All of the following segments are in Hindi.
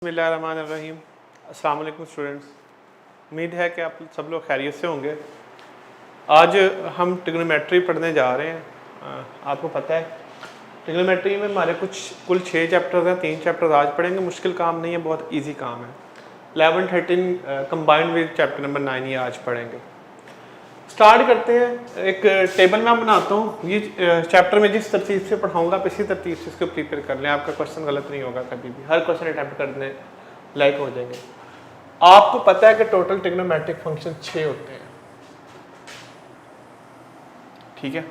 बिस्मिल्लाहिर्रहमानिर्रहीम। अस्सलाम वालेकुम स्टूडेंट्स, उम्मीद है कि आप सब लोग खैरियत से होंगे। आज हम ट्रिग्नोमेट्री पढ़ने जा रहे हैं। आपको पता है ट्रिग्नोमेट्री में हमारे कुल 6 चैप्टर्स हैं, 3 चैप्टर्स आज पढ़ेंगे। मुश्किल काम नहीं है, बहुत इजी काम है। 11, 13 कंबाइंड विद चैप्टर नंबर 9 ये आज पढ़ेंगे। स्टार्ट करते हैं। एक टेबल मैं बनाता हूँ। ये चैप्टर में जिस तरतीब से पढ़ाऊंगा आप इसी तरतीब से इसको प्रिपेयर कर लें। आपका क्वेश्चन गलत नहीं होगा कभी भी, हर क्वेश्चन अटैम्प्ट करने लायक हो जाएंगे। आपको पता है कि टोटल ट्रिग्नोमेट्रिक फंक्शन 6 होते हैं, ठीक है।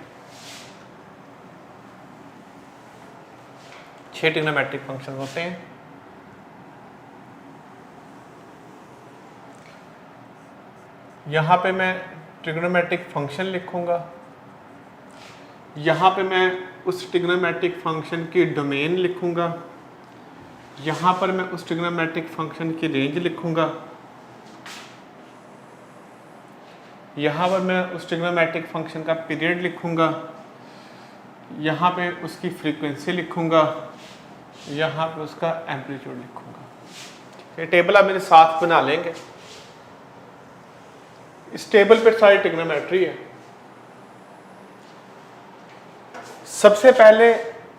6 ट्रिग्नोमेट्रिक फंक्शन होते हैं। यहां पे मैं ट्रिग्नोमेट्रिक फंक्शन लिखूंगा, यहाँ पे मैं उस ट्रिग्नोमेट्रिक फंक्शन की डोमेन लिखूंगा, यहाँ पर मैं उस ट्रिग्नोमेट्रिक फंक्शन की रेंज लिखूंगा, यहाँ पर मैं उस ट्रिग्नोमेट्रिक फंक्शन का पीरियड लिखूंगा, यहाँ पे उसकी फ्रीक्वेंसी लिखूंगा, यहाँ पे उसका एम्पलीट्यूड लिखूंगा। ये टेबल आप मेरे साथ बना लेंगे। इस टेबल पर सारी ट्रिग्नोमेट्री है। सबसे पहले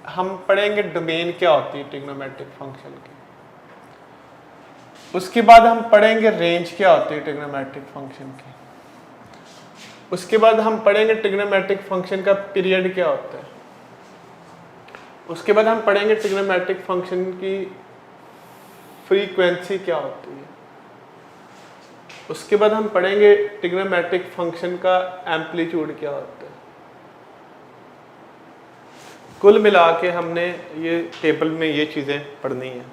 हम पढ़ेंगे डोमेन क्या होती है ट्रिग्नोमेट्रिक फंक्शन की। उसके बाद हम पढ़ेंगे रेंज क्या होती है ट्रिग्नोमेट्रिक फंक्शन की। उसके बाद हम पढ़ेंगे ट्रिग्नोमेट्रिक फंक्शन का पीरियड क्या होता है। उसके बाद हम पढ़ेंगे ट्रिग्नोमेट्रिक फंक्शन की फ्रीक्वेंसी क्या होती है। उसके बाद हम पढ़ेंगे ट्रिग्नोमेट्रिक फंक्शन का एम्पलीट्यूड क्या होता है। कुल मिला के हमने ये टेबल में ये चीज़ें पढ़नी है।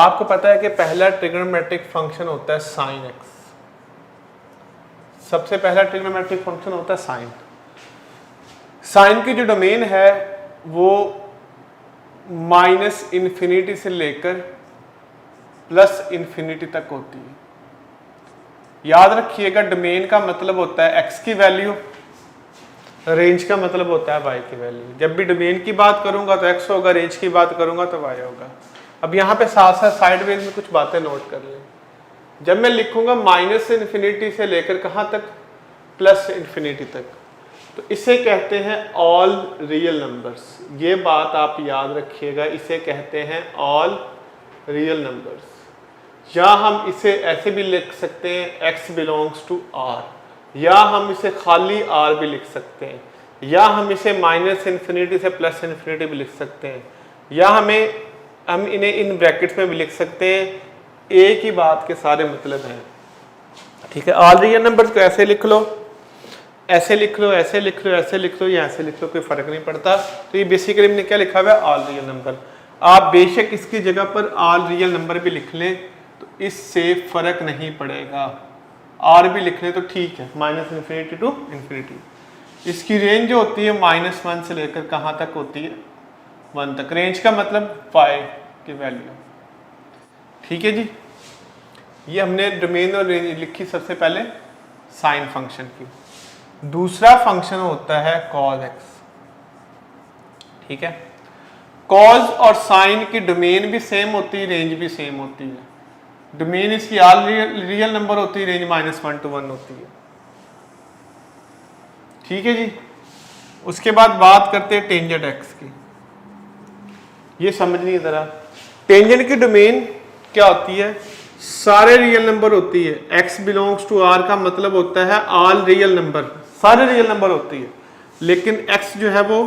आपको पता है कि पहला ट्रिग्नोमेट्रिक फंक्शन होता है साइन एक्स। सबसे पहला ट्रिग्नोमेट्रिक फंक्शन होता है साइन। साइन की जो डोमेन है वो -∞ से लेकर +∞ तक होती है। याद रखिएगा, डोमेन का मतलब होता है x की वैल्यू, रेंज का मतलब होता है y की वैल्यू। जब भी डोमेन की बात करूंगा तो x होगा, रेंज की बात करूंगा तो y होगा। अब यहाँ पे साथ साथ साइडवेज में कुछ बातें नोट कर लें। जब मैं लिखूंगा -∞ से लेकर कहाँ तक, +∞ तक, तो इसे कहते हैं ऑल रियल नंबर्स। ये बात आप याद रखिएगा, इसे कहते हैं ऑल रियल नंबर्स। या हम इसे ऐसे भी लिख सकते हैं x बिलोंग्स टू r, या हम इसे खाली r भी लिख सकते हैं, या हम इसे -∞ से +∞ भी लिख सकते हैं, या हम इन्हें इन ब्रैकेट्स में भी लिख सकते हैं। एक ही बात के सारे मतलब हैं, ठीक है। ऑल रियल नंबर्स को ऐसे लिख लो, ऐसे लिख लो, ऐसे लिख लो, ऐसे लिख लो, या ऐसे लिख लो, कोई फर्क नहीं पड़ता। तो ये बेसिकली हमने क्या लिखा हुआ है, ऑल रियल नंबर। आप बेशक इसकी जगह पर ऑल रियल नंबर भी लिख लें तो इससे फर्क नहीं पड़ेगा। आर भी लिख लें तो ठीक है, -∞ to ∞। इसकी रेंज जो होती है -1 से लेकर कहाँ तक होती है, 1 तक। रेंज का मतलब y की वैल्यू, ठीक है जी। ये हमने डोमेन और रेंज लिखी सबसे पहले साइन फंक्शन की। दूसरा फंक्शन होता है cos x, ठीक है। कॉज और साइन की डोमेन भी सेम होती है, रेंज भी सेम होती है। डोमेन इसकी ऑल रियल नंबर होती है, रेंज -1 to 1 होती है, ठीक है जी। उसके बाद बात करते हैं टेंजेंट एक्स की। ये समझनी जरा, टेंजेंट की डोमेन क्या होती है, सारे रियल नंबर होती है। x बिलोंग्स टू r का मतलब होता है ऑल रियल नंबर, सारे रियल नंबर होती है। लेकिन x जो है वो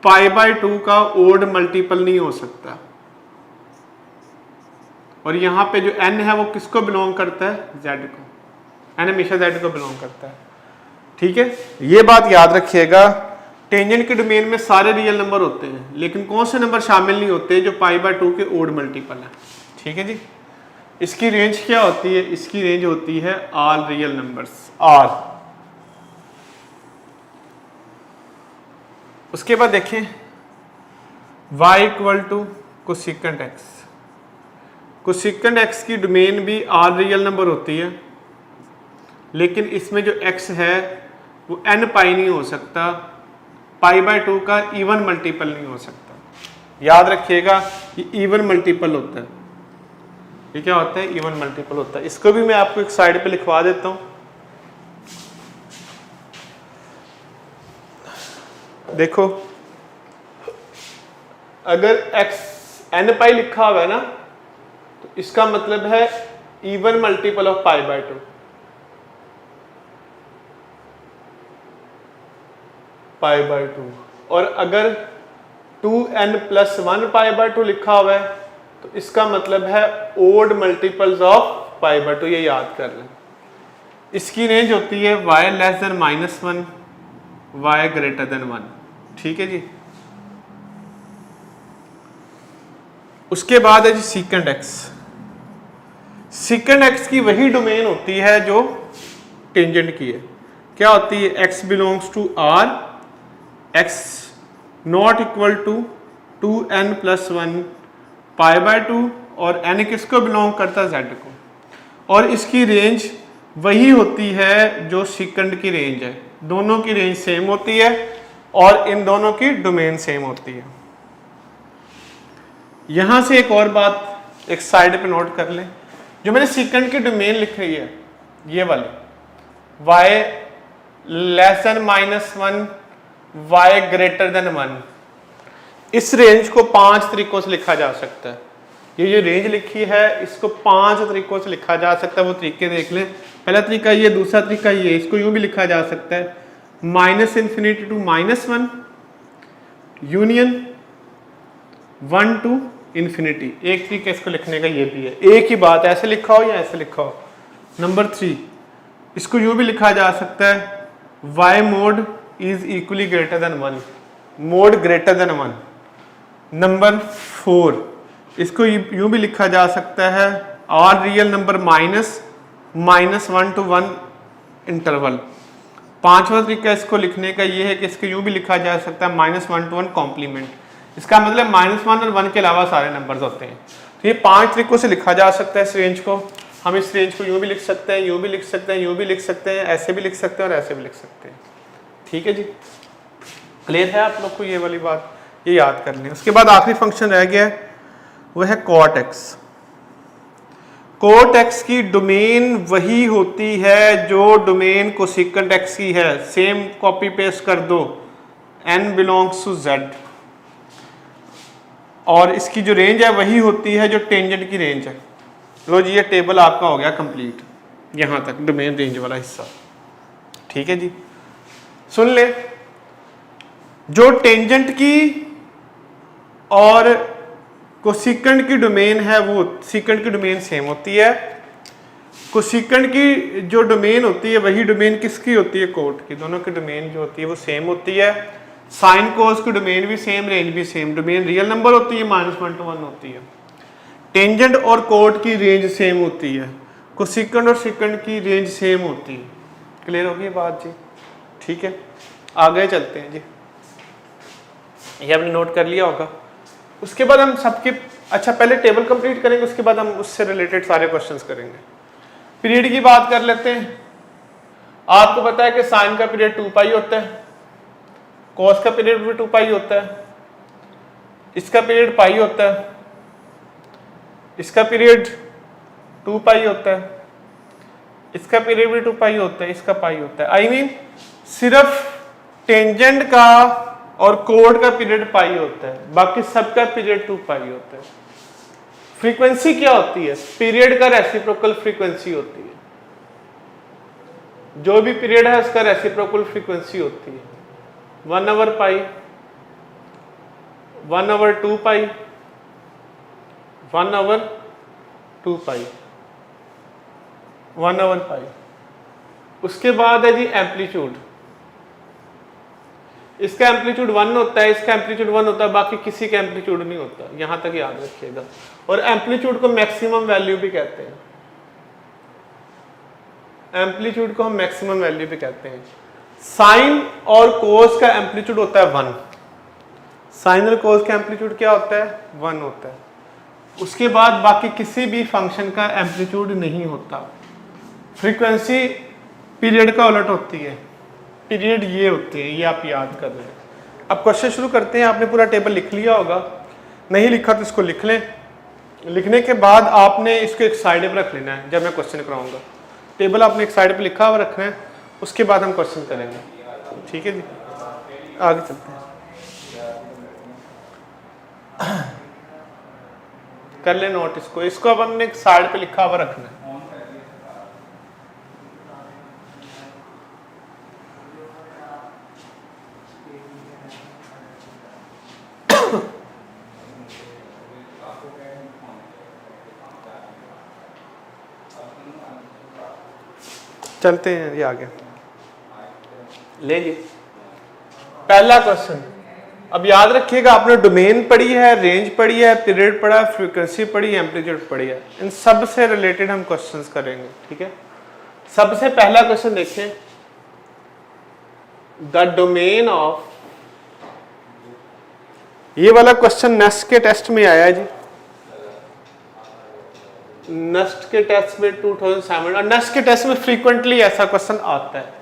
π/2 का ओड मल्टीपल नहीं हो सकता। और यहाँ पे जो n है वो किसको बिलोंग करता है, z को। n हमेशा z को बिलोंग करता है, ठीक है। ये बात याद रखिएगा, टेंजेंट के डोमेन में सारे रियल नंबर होते हैं, लेकिन कौन से नंबर शामिल नहीं होते जो π/2 के ओड मल्टीपल है, ठीक है जी। इसकी रेंज क्या होती है, इसकी रेंज होती है ऑल रियल नंबर्स, r। उसके बाद देखें y = cosecant x। Cosecant x की डोमेन भी ऑल रियल नंबर होती है, लेकिन इसमें जो x है वो n पाई नहीं हो सकता, π/2 का इवन मल्टीपल नहीं हो सकता। याद रखिएगा ये इवन मल्टीपल होता है। ये क्या होता है, इवन मल्टीपल होता है। इसको भी मैं आपको एक साइड पे लिखवा देता हूं। देखो अगर x n पाई लिखा हुआ है ना, तो इसका मतलब है even multiple of pi by 2। Pi by 2। और अगर 2n+1 पाई बाय 2 लिखा हुआ है तो इसका मतलब है odd multiples of pi by 2। ये याद कर लें। इसकी रेंज होती है y less than -1, y greater than 1। ठीक है जी। उसके बाद है जी सीकेंड x। सीकेंड x की वही डोमेन होती है जो टेंजेंट की है। क्या होती है, x belongs to r, x not equal to 2n+1 pi by 2, और n किसको बिलोंग करता है, z को। और इसकी रेंज वही होती है जो सीकेंड की रेंज है। दोनों की रेंज सेम होती है और इन दोनों की डोमेन सेम होती है। यहां से एक और बात एक साइड पे नोट कर लें, जो मैंने सीकेंड की डोमेन लिख रही है ये वाली, y less than -1, y greater than 1, इस रेंज को 5 तरीकों से लिखा जा सकता है। ये जो रेंज लिखी है इसको 5 तरीकों से लिखा जा सकता है। वो तरीके देख लें। पहला तरीका ये, दूसरा तरीका ये। इसको यूं भी लिखा जा सकता है -∞ टू -1 यूनियन 1 टू इन्फिनिटी। एक तरीका इसको लिखने का ये भी है। एक ही बात ऐसे लिखा हो या ऐसे लिखा हो। नंबर 3, इसको यूं भी लिखा जा सकता है y mod is equally greater than 1, mod greater than 1। Number 4, इसको यूं भी लिखा जा सकता है all real number -1 to 1 interval. पांचवा तरीका इसको लिखने का ये है कि इसको यूं भी लिखा जा सकता है -1 टू 1 कॉम्प्लीमेंट। इसका मतलब -1 और 1 के अलावा सारे नंबर्स होते हैं। तो ये 5 तरीकों से लिखा जा सकता है इस रेंज को। हम इस रेंज को यूं भी लिख सकते हैं, यूं भी लिख सकते हैं, यूं भी लिख सकते हैं, ऐसे भी लिख सकते हैं और ऐसे भी लिख सकते हैं। ठीक है जी, क्लियर है आप लोग को ये वाली बात, ये याद कर लें। उसके बाद आखिरी फंक्शन रह गया है, वो है cot x। cot x की डोमेन वही होती है जो डोमेन कोसेकेंट x की है। सेम कॉपी पेस्ट कर दो, n बिलोंग्स टू z, और इसकी जो रेंज है वही होती है जो टेंजेंट की रेंज है। लो जी, ये टेबल आपका हो गया कंप्लीट, यहां तक डोमेन रेंज वाला हिस्सा। ठीक है जी, सुन ले। जो टेंजेंट की और कोसेकेंट की डोमेन है वो सीकेंट की डोमेन सेम होती है। कोसेकेंट की जो डोमेन होती है वही डोमेन किसकी होती है, कोट की। दोनों की डोमेन जो होती है वो सेम होती है। साइन कोस की डोमेन भी सेम, रेंज भी सेम। डोमेन रियल नंबर होती है, -1 टू 1 होती है। टेंजेंट और कोट की रेंज सेम होती है। कोसेकेंट और सीकेंट की रेंज सेम होती है। क्लियर होगी बात जी? ठीक है, आगे चलते हैं जी। ये आपने नोट कर लिया होगा। उसके बाद हम सबके, अच्छा पहले टेबल कंप्लीट करेंगे, उसके बाद हम उससे रिलेटेड सारे क्वेश्चंस करेंगे। पीरियड की बात कर लेते हैं। आपको पता है कि साइन का पीरियड 2 पाई होता है, कॉस का पीरियड भी 2 पाई होता है, इसका पीरियड पाई होता है, इसका पीरियड 2 पाई होता है, इसका पीरियड भी 2 पाई होता है, इसका पाई होता है। आई मीन सिर्फ टेंजेंट का और कोड का पीरियड पाई होता है, बाकी सबका पीरियड 2 पाई होता है। फ्रीक्वेंसी क्या होती है? पीरियड का रेसिप्रोकल फ्रीक्वेंसी होती है। जो भी पीरियड है उसका रेसिप्रोकल फ्रीक्वेंसी होती है 1/π, 1/2π, 1/2π, 1/π। उसके बाद है जी एम्पलीट्यूड। इसका एम्पलीट्यूड 1 होता है, इसका एम्पलीट्यूड 1 होता है, बाकी किसी का एम्पलीट्यूड नहीं होता। यहां तक याद रखिएगा। और एम्पलीट्यूड को मैक्सिमम वैल्यू भी कहते हैं। एम्पलीट्यूड को हम मैक्सिमम वैल्यू भी कहते हैं। साइन और कोस का एम्पलीट्यूड होता है 1। साइन और कोस का एम्पलीट्यूड क्या होता है? 1 होता है। उसके बाद बाकी किसी भी फंक्शन का एम्पलीट्यूड नहीं होता। फ्रीक्वेंसी पीरियड का उलट होती है। पीरियड ये होते हैं, ये आप याद कर रहे हैं। अब क्वेश्चन शुरू करते हैं। आपने पूरा टेबल लिख लिया होगा, नहीं लिखा तो इसको लिख लें। लिखने के बाद आपने इसको एक साइड पर रख लेना है। जब मैं क्वेश्चन कराऊंगा टेबल आपने एक साइड पे लिखा हुआ रखना है, उसके बाद हम क्वेश्चन करेंगे। ठीक है जी, आगे चलते हैं। कर ले नोट इसको अब हमने एक साइड पे लिखा हुआ रखना है। चलते हैं ये आगे ले जी। पहला क्वेश्चन, अब याद रखिएगा आपने डोमेन पढ़ी है, रेंज पढ़ी है, पीरियड पढ़ा, फ्रीक्वेंसी पढ़ी, एम्पलीट्यूड पढ़ी है। इन सब से रिलेटेड हम क्वेश्चंस करेंगे। ठीक है, सबसे पहला क्वेश्चन देखें, द डोमेन ऑफ, ये वाला क्वेश्चन नेस्ट के टेस्ट में आया है जी, नेस्ट के टेस्ट में 2007, और नेस्ट के टेस्ट में फ्रीक्वेंटली ऐसा क्वेश्चन आता है।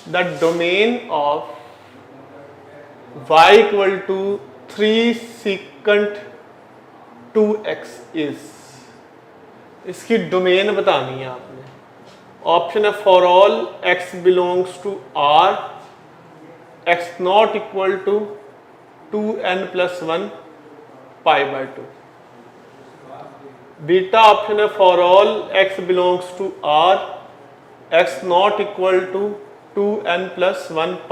The domain of y equal to 3 secant 2x is, इसकी डोमेन बतानी है आपने। ऑप्शन है for all x belongs to r, x not equal to 2n+1 π/2। बीटा ऑप्शन है for all x belongs to r, x not equal to 2n+1 π।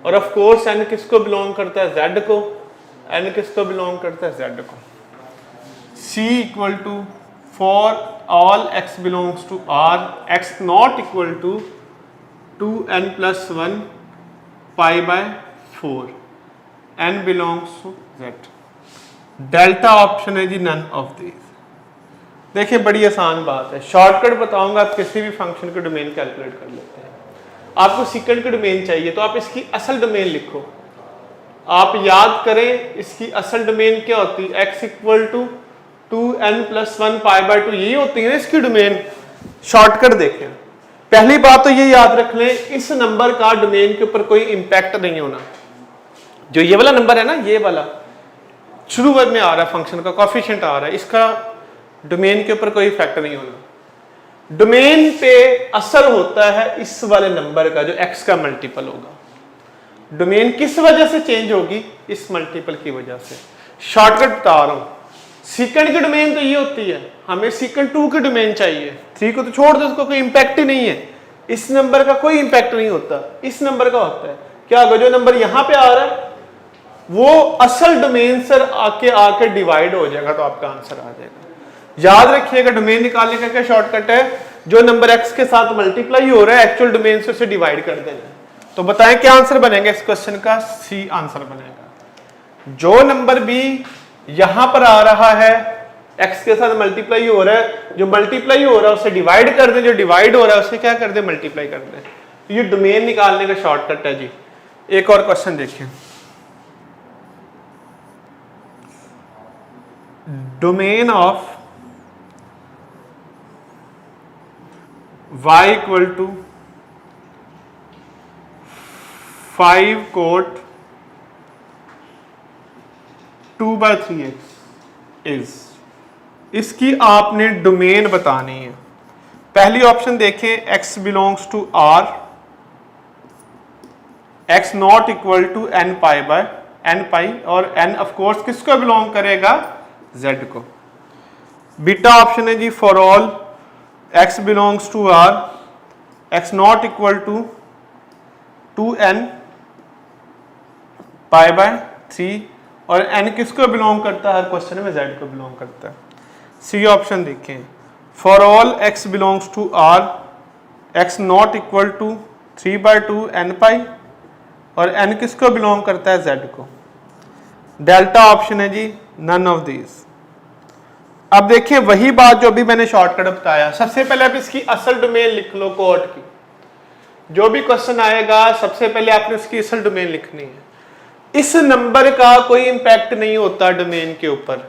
और ऑफ कोर्स n किसको बिलोंग करता है, z को, n किसको बिलोंग करता है, z को। c equal to for all x belongs to r, x not equal to 2n+1 π/4, n belongs to z। Delta option है जी नन ऑफ दीज। देखिए बड़ी आसान बात है, शॉर्टकट बताऊंगा, आप किसी भी फंक्शन के डोमेन कैलकुलेट कर लेते हैं। आपको सेकंड की डोमेन चाहिए तो आप इसकी असल डोमेन लिखो। आप याद करें इसकी असल डोमेन क्या होती है, x इक्वल टू 2n+1 π/2, यही होती है ना इसकी डोमेन। शॉर्टकट देखें, पहली बात तो ये याद रख लें, इस नंबर का डोमेन के ऊपर कोई इंपैक्ट नहीं होना। जो ये वाला नंबर है ना, ये वाला शुरू में आ रहा है, फंक्शन का कोएफिशिएंट आ रहा है, इसका डोमेन के ऊपर कोई इफेक्ट नहीं होना। डोमेन पे असर होता है इस वाले नंबर का जो x का मल्टीपल होगा। डोमेन किस वजह से चेंज होगी, इस मल्टीपल की वजह से। शॉर्टकट बता रहा हूं, सेकंड की डोमेन तो ये होती है, हमें सेकंड 2 की डोमेन चाहिए, 3 को तो छोड़ दो, उसको कोई इंपैक्ट ही नहीं है, इस नंबर का कोई इंपैक्ट नहीं होता, इस नंबर का होता है। क्या होगा, जो नंबर यहां पे आ रहा है वो असल डोमेन से आके डिवाइड हो जाएगा, तो आपका आंसर आ जाएगा। याद रखिएगा डोमेन निकालने का क्या शॉर्टकट है, जो नंबर x के साथ मल्टीप्लाई हो रहा है एक्चुअल डोमेन से उसे डिवाइड कर देना। तो बताएं क्या आंसर बनेगा इस क्वेश्चन का, सी आंसर बनेगा। जो नंबर भी यहां पर आ रहा है x के साथ मल्टीप्लाई हो रहा है, जो मल्टीप्लाई हो रहा है उसे डिवाइड कर दे, जो डिवाइड हो रहा है उसे क्या कर दे, मल्टीप्लाई कर दे। तो ये डोमेन निकालने का शॉर्टकट है जी। एक और क्वेश्चन देखिए, domain of y equal to 5 cot 2/3x is, इसकी आपने डोमेन बतानी है। पहली ऑप्शन देखें, x belongs to r, x not equal to n pi, और n ऑफ कोर्स किसको बिलोंग करेगा, z को। बीटा ऑप्शन है जी for all x belongs to r, x not equal to 2n π/3, और n किसको बिलोंग करता है, हर क्वेश्चन में z को बिलोंग करता है। सी ऑप्शन देखें, for all x belongs to r, x not equal to 3/2 n pi, और n किसको बिलोंग करता है, z को। डेल्टा ऑप्शन है जी नन ऑफ दीज। अब देखिए वही बात जो अभी मैंने शॉर्टकट बताया, सबसे पहले आप इसकी असल डोमेन लिख लो कोड की। जो भी क्वेश्चन आएगा सबसे पहले आपने उसकी असल डोमेन लिखनी है। इस नंबर का कोई इंपैक्ट नहीं होता डोमेन के ऊपर,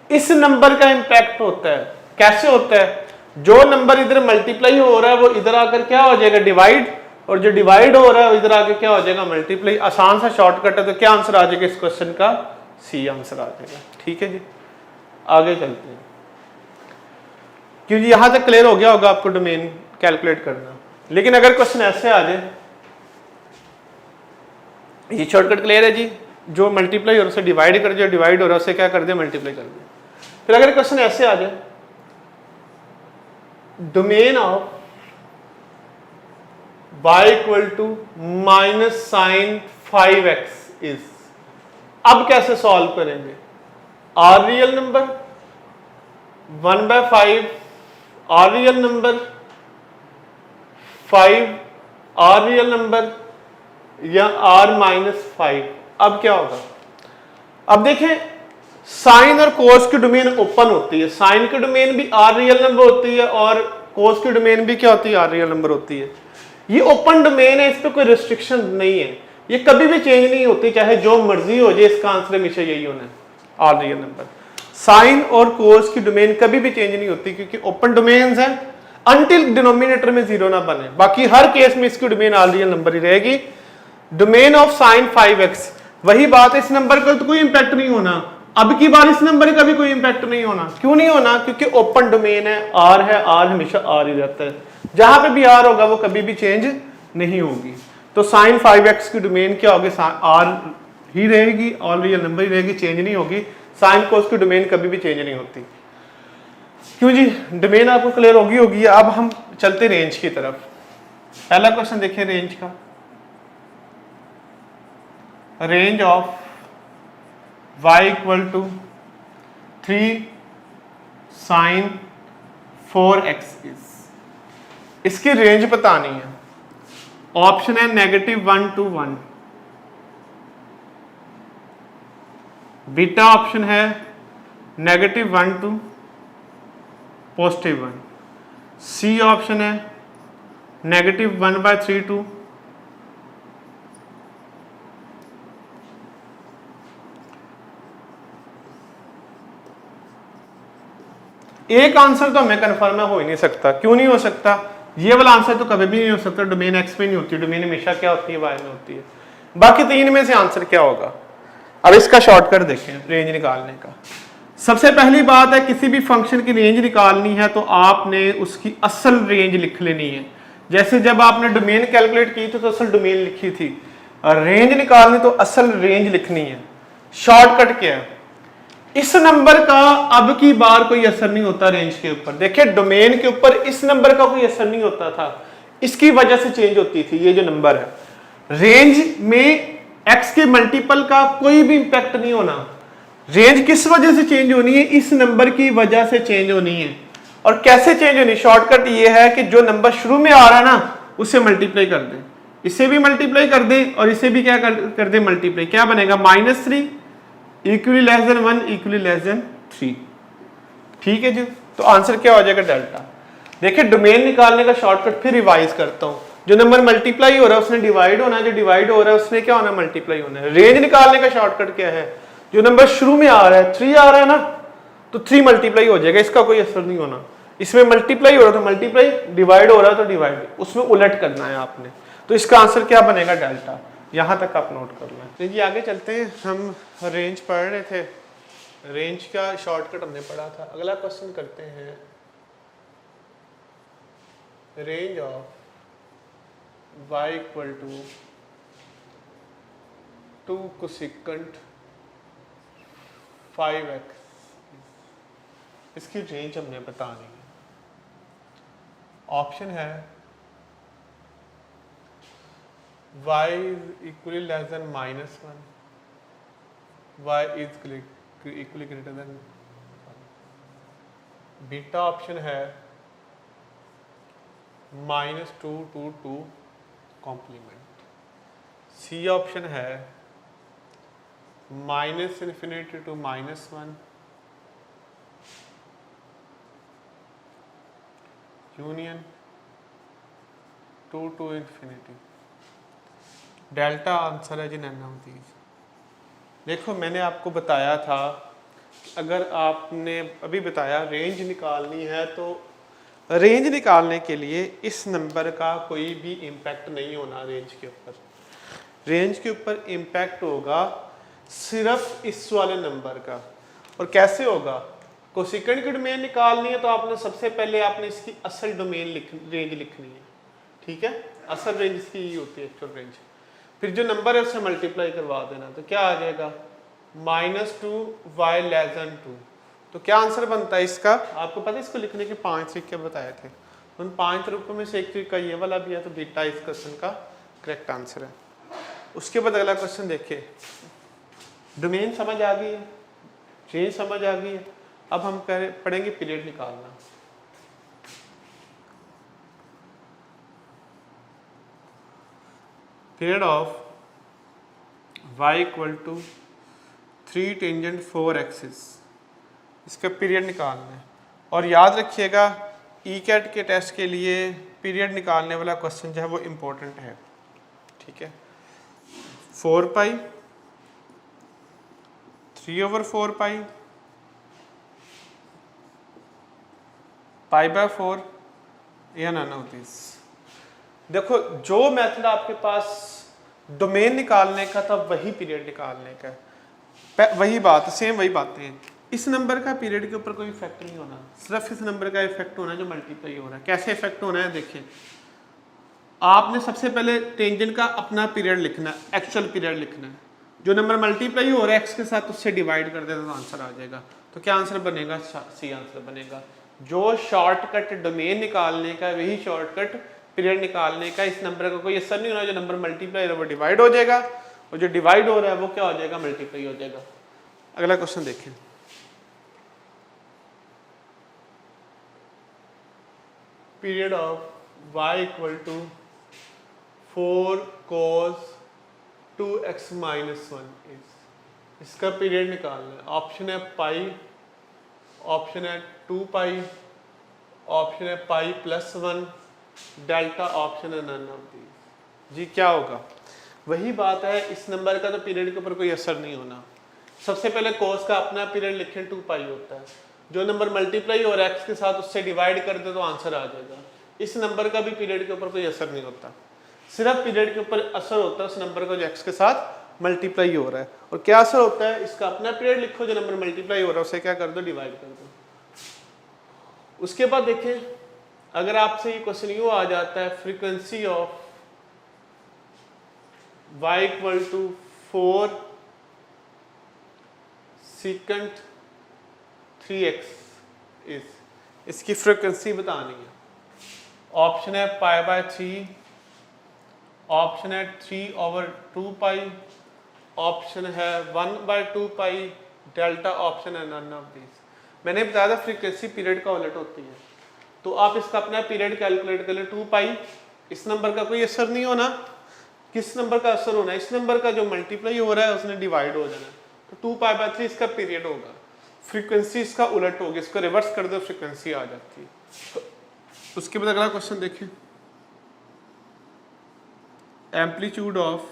इस नंबर का इंपैक्ट होता है। कैसे होता है, जो नंबर इधर मल्टीप्लाई हो रहा है वो इधर आकर क्या हो जाएगा, डिवाइड, और जो डिवाइड हो रहा है इधर आकर क्या हो जाएगा, मल्टीप्लाई। आसान सा शॉर्टकट है। तो क्या आंसर आ जाएगा इस क्वेश्चन का, सी आंसर आ जाएगा। ठीक है जी। आगे चलते हैं, क्योंकि यहां तक क्लियर हो गया होगा आपको डोमेन कैलकुलेट करना। लेकिन अगर क्वेश्चन ऐसे आ जाए, ये शॉर्टकट क्लियर है जी, जो मल्टीप्लाई और उसे डिवाइड कर दिया, डिवाइड हो रहा है उसे क्या कर दिया, मल्टीप्लाई कर दिया। फिर अगर क्वेश्चन ऐसे आ जाए, domain of y equal to minus sine 5x is, अब कैसे सॉल्व करेंगे? R real number 1/5, R real number 5, R real number या r -5। अब क्या होगा? अब देखें, साइन और कोस की डोमेन ओपन होती है, साइन की डोमेन भी आर रियल नंबर होती है और कोस की डोमेन भी क्या होती है, आर रियल नंबर होती है। ये ओपन डोमेन है, इस पर कोई रिस्ट्रिक्शन नहीं है, ये कभी भी चेंज नहीं होती, चाहे जो मर्जी हो जाए, इसका आंसर हमेशा यही होना है, आर रियल नंबर। साइन और कोस की डोमेन कभी भी चेंज नहीं होती, क्योंकि ओपन डोमेन्स हैं अनटिल डिनोमिनेटर में 0 ना बने, बाकी हर केस में इसकी डोमेन आर रियल नंबर ही रहेगी। डोमेन ऑफ साइन 5x, वही बात है, इस नंबर का तो कोई इंपैक्ट नहीं होना, अब की बार इस नंबर का भी कोई इंपैक्ट नहीं होना। क्यों नहीं होना? क्योंकि ओपन डोमेन है, आर है, आर हमेशा आर ही रहता है, जहां पे भी आर होगा वो कभी भी चेंज नहीं होगी। तो साइन 5x की डोमेन क्या होगी, आर ही रहेगी, ऑल रियल नंबर ही रहेगी, चेंज नहीं होगी। साइन कोस की डोमेन कभी भी चेंज नहीं होती। क्यों जी? डोमेन आपको क्लियर होगी। अब हम चलते रेंज की तरफ। पहला क्वेश्चन देखिए रेंज का, range of y equal to 3 sine 4x is, इसकी रेंज बतानी है। ऑप्शन है -1 to 1, बीटा ऑप्शन है -1 to +1, सी ऑप्शन है -1/3 to एक आंसर तो हमें कन्फर्म हो ही नहीं सकता। क्यों नहीं हो सकता? ये वाला आंसर तो कभी भी नहीं हो सकता, डोमेन एक्स में नहीं होती, डोमेन हमेशा क्या होती है, वाई में होती है। बाकी तीन में से आंसर क्या होगा? अब इसका शॉर्टकट देखें रेंज निकालने का। सबसे पहली बात है, किसी भी फंक्शन की रेंज निकालनी है तो आपने उसकी असल रेंज लिख लेनी है। जैसे जब आपने डोमेन कैलकुलेट की थी तो असल डोमेन लिखी थी, और रेंज निकालनी तो असल रेंज लिखनी है। शॉर्टकट क्या है? इस नंबर का अब की बार कोई असर नहीं होता रेंज के ऊपर। देखिए डोमेन के ऊपर इस नंबर का कोई असर नहीं होता था, इसकी वजह से चेंज होती थी ये जो नंबर है। रेंज में x के मल्टीपल का कोई भी इंपैक्ट नहीं होना। रेंज किस वजह से चेंज होनी है? इस नंबर की वजह से चेंज होनी है। और कैसे चेंज होनी? शॉर्टकट ये है कि जो नंबर शुरू में आ रहा है ना, उसे मल्टीप्लाई कर दें, इसे भी मल्टीप्लाई कर दें और इसे भी क्या कर दें, मल्टीप्लाई। क्या बनेगा? -3 equally less than 1 equally less then 3। ठीक है जी, तो आंसर क्या हो जाएगा? डेल्टा। देखिए डोमेन निकालने का शॉर्टकट फिर रिवाइज करता हूं। जो नंबर मल्टीप्लाई हो रहा है उसने डिवाइड होना है, जो डिवाइड हो रहा है उसने क्या होना है, मल्टीप्लाई होना है। रेंज निकालने का शॉर्टकट क्या है? जो नंबर शुरू में आ रहा है 3 आ रहा है ना, तो 3 मल्टीप्लाई हो जाएगा, इसका कोई असर नहीं होना। इसमें मल्टीप्लाई हो रहा है तो मल्टीप्लाई, डिवाइड हो रहा है तो डिवाइड, उसमें उलट करना है आपने। तो इसका आंसर क्या बनेगा? डेल्टा। यहां तक आप नोट कर लें। तो जी आगे चलते हैं, हम रेंज पढ़ रहे थे, रेंज का शॉर्टकट हमने पढ़ा था। अगला क्वेश्चन करते हैं, range of y equal to 2 cosecant 5x, इसकी रेंज हमने बतानी है। ऑप्शन है y equally less than -1, y is equally greater than. Beta option है -2 to 2 कॉम्प्लीमेंट। सी ऑप्शन है -∞ to -1 union 2 to ∞। Delta answer है जी नैनोमीटर। देखो मैंने आपको बताया था, अगर आपने अभी बताया रेंज निकालनी है तो रेंज निकालने के लिए इस नंबर का कोई भी इम्पैक्ट नहीं होना रेंज के ऊपर। रेंज के ऊपर इम्पैक्ट होगा सिर्फ इस वाले नंबर का। और कैसे होगा? कोसेकेंड की डोमेन निकालनी है तो आपने सबसे पहले आपने इसकी असल डोमेन रेंज लिखनी है, ठीक है। असल रेंज इसकी ये होती है, एक्चुअल रेंज। फिर जो नंबर है उससे मल्टीप्लाई करवा देना, तो क्या आ जाएगा -2y<2। तो क्या आंसर बनता है इसका, आपको पता है इसको लिखने के 5 तरीके बताए थे, उन 5 तरीकों में से एक तरीका ये वाला भी है, तो बीटा इस क्वेश्चन का करेक्ट आंसर है। उसके बाद अगला क्वेश्चन देखिए, डोमेन समझ आ गई है, रेंज समझ आ गई है, अब हम पढ़ेंगे पीरियड निकालना। Period of y = 3 tangent 4 axis, इसका पीरियड निकालना है। और याद रखिएगा ई कैट के टेस्ट के लिए पीरियड निकालने वाला क्वेश्चन जो है वो इम्पोर्टेंट है, ठीक है। 4π 3/4π π/4 या नन ऑफ दिस। देखो जो मेथड आपके पास डोमेन निकालने का था वही पीरियड निकालने का, वही बात, सेम वही बातें हैं। इस नंबर का पीरियड के ऊपर कोई इफेक्ट नहीं होना, सिर्फ इस नंबर का इफेक्ट होना है जो मल्टीप्लाई हो रहा है। कैसे इफेक्ट होना है देखिए, आपने सबसे पहले टेंजेंट का अपना पीरियड लिखना है, एक्चुअल पीरियड लिखना है। जो नंबर मल्टीप्लाई हो रहा है एक्स के साथ उससे डिवाइड कर देना तो आंसर आ जाएगा। तो क्या आंसर बनेगा, सी आंसर बनेगा। जो शॉर्टकट डोमेन निकालने का वही शॉर्टकट पीरियड निकालने का। इस नंबर का कोई असर नहीं होना, जो नंबर मल्टीप्लाई हो वो डिवाइड हो जाएगा, और जो डिवाइड हो रहा है वो क्या हो जाएगा, मल्टीप्लाई हो जाएगा। अगला क्वेश्चन देखें, period of y = 4 cos 2x - 1 is, इसका पीरियड निकालना है। ऑप्शन है पाई, ऑप्शन है 2π, ऑप्शन है π+1, डेल्टा, ऑप्शन है नन ऑफ दीज। जी क्या होगा, वही बात है, इस नंबर का तो पीरियड के ऊपर कोई असर नहीं होना। सबसे पहले कोस का अपना पीरियड लिखें, 2π होता है। जो नंबर मल्टीप्लाई और एक्स के साथ उससे डिवाइड कर दे तो आंसर आ जाएगा। इस नंबर का भी पीरियड के ऊपर कोई असर नहीं होता, सिर्फ पीरियड के ऊपर असर होता है उस नंबर का जो एक्स के साथ मल्टीप्लाई हो रहा है। और क्या असर होता है, इसका अपना पीरियड लिखो, जो नंबर मल्टीप्लाई हो रहा है उसे क्या कर दो, डिवाइड कर दो। उसके बाद देखें, अगर आपसे ये क्वेश्चन यूँ आ जाता है, frequency of y = 4 secant 3x is, इसकी फ्रीक्वेंसी बतानी है। ऑप्शन है π/3, ऑप्शन है 3/2π, ऑप्शन है 1/2π, डेल्टा, ऑप्शन है नन ऑफ दिस। मैंने बताया था फ्रीक्वेंसी पीरियड का उलट होती है, तो आप इसका अपना पीरियड कैलकुलेट कर ले। 2π, इस नंबर का कोई असर नहीं होना। किस नंबर का असर होना है, इस नंबर का जो मल्टीप्लाई हो रहा है उसने डिवाइड हो जाना है, तो 2π/3 इसका पीरियड होगा। फ्रीक्वेंसी इसका उलट होगी, इसको रिवर्स कर दो, फ्रीक्वेंसी आ जाती है। तो उसके बाद अगला क्वेश्चन देखिए, amplitude of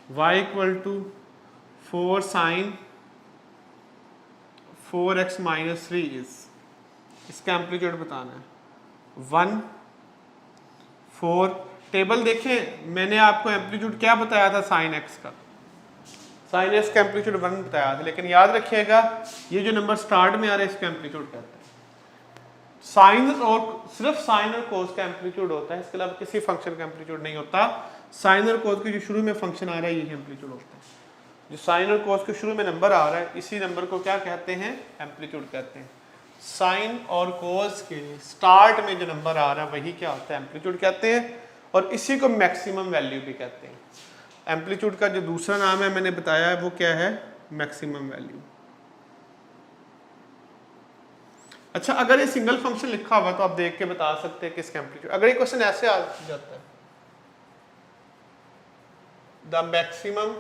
y = 4 sin 4x - 3 is, इसका एम्पलीट्यूड बताना है। 1 4, टेबल देखें, मैंने आपको एम्पलीट्यूड क्या बताया था, साइन एक्स का, साइन एक्स का एम्पलीट्यूड 1 बताया था। लेकिन याद रखिएगा ये जो नंबर स्टार्ट में आ रहा है इसका एम्पलीट्यूड कहते हैं। साइन और सिर्फ साइन और कोस का एम्पलीट्यूड होता है, इसके अलावा किसी फंक्शन का एम्पलीट्यूड नहीं होता। साइन और कोस के जो शुरू में फंक्शन आ रहा है यही एम्पलीट्यूड होता है। जो साइन और कोस के शुरू में नंबर आ रहा है इसी नंबर को क्या कहते हैं, एम्पलीट्यूड कहते हैं। साइन और कोस के स्टार्ट में जो नंबर आ रहा है वही क्या होता है, एम्पलीट्यूड कहते हैं। और इसी को मैक्सिमम वैल्यू भी कहते हैं। एम्पलीट्यूड का जो दूसरा नाम है मैंने बताया है वो क्या है, मैक्सिमम वैल्यू। अच्छा, अगर ये सिंगल फंक्शन लिखा हुआ तो आप देख के बता सकते हैं किसका एम्पलीट्यूड। अगर ये क्वेश्चन ऐसे आ जाता है, the maximum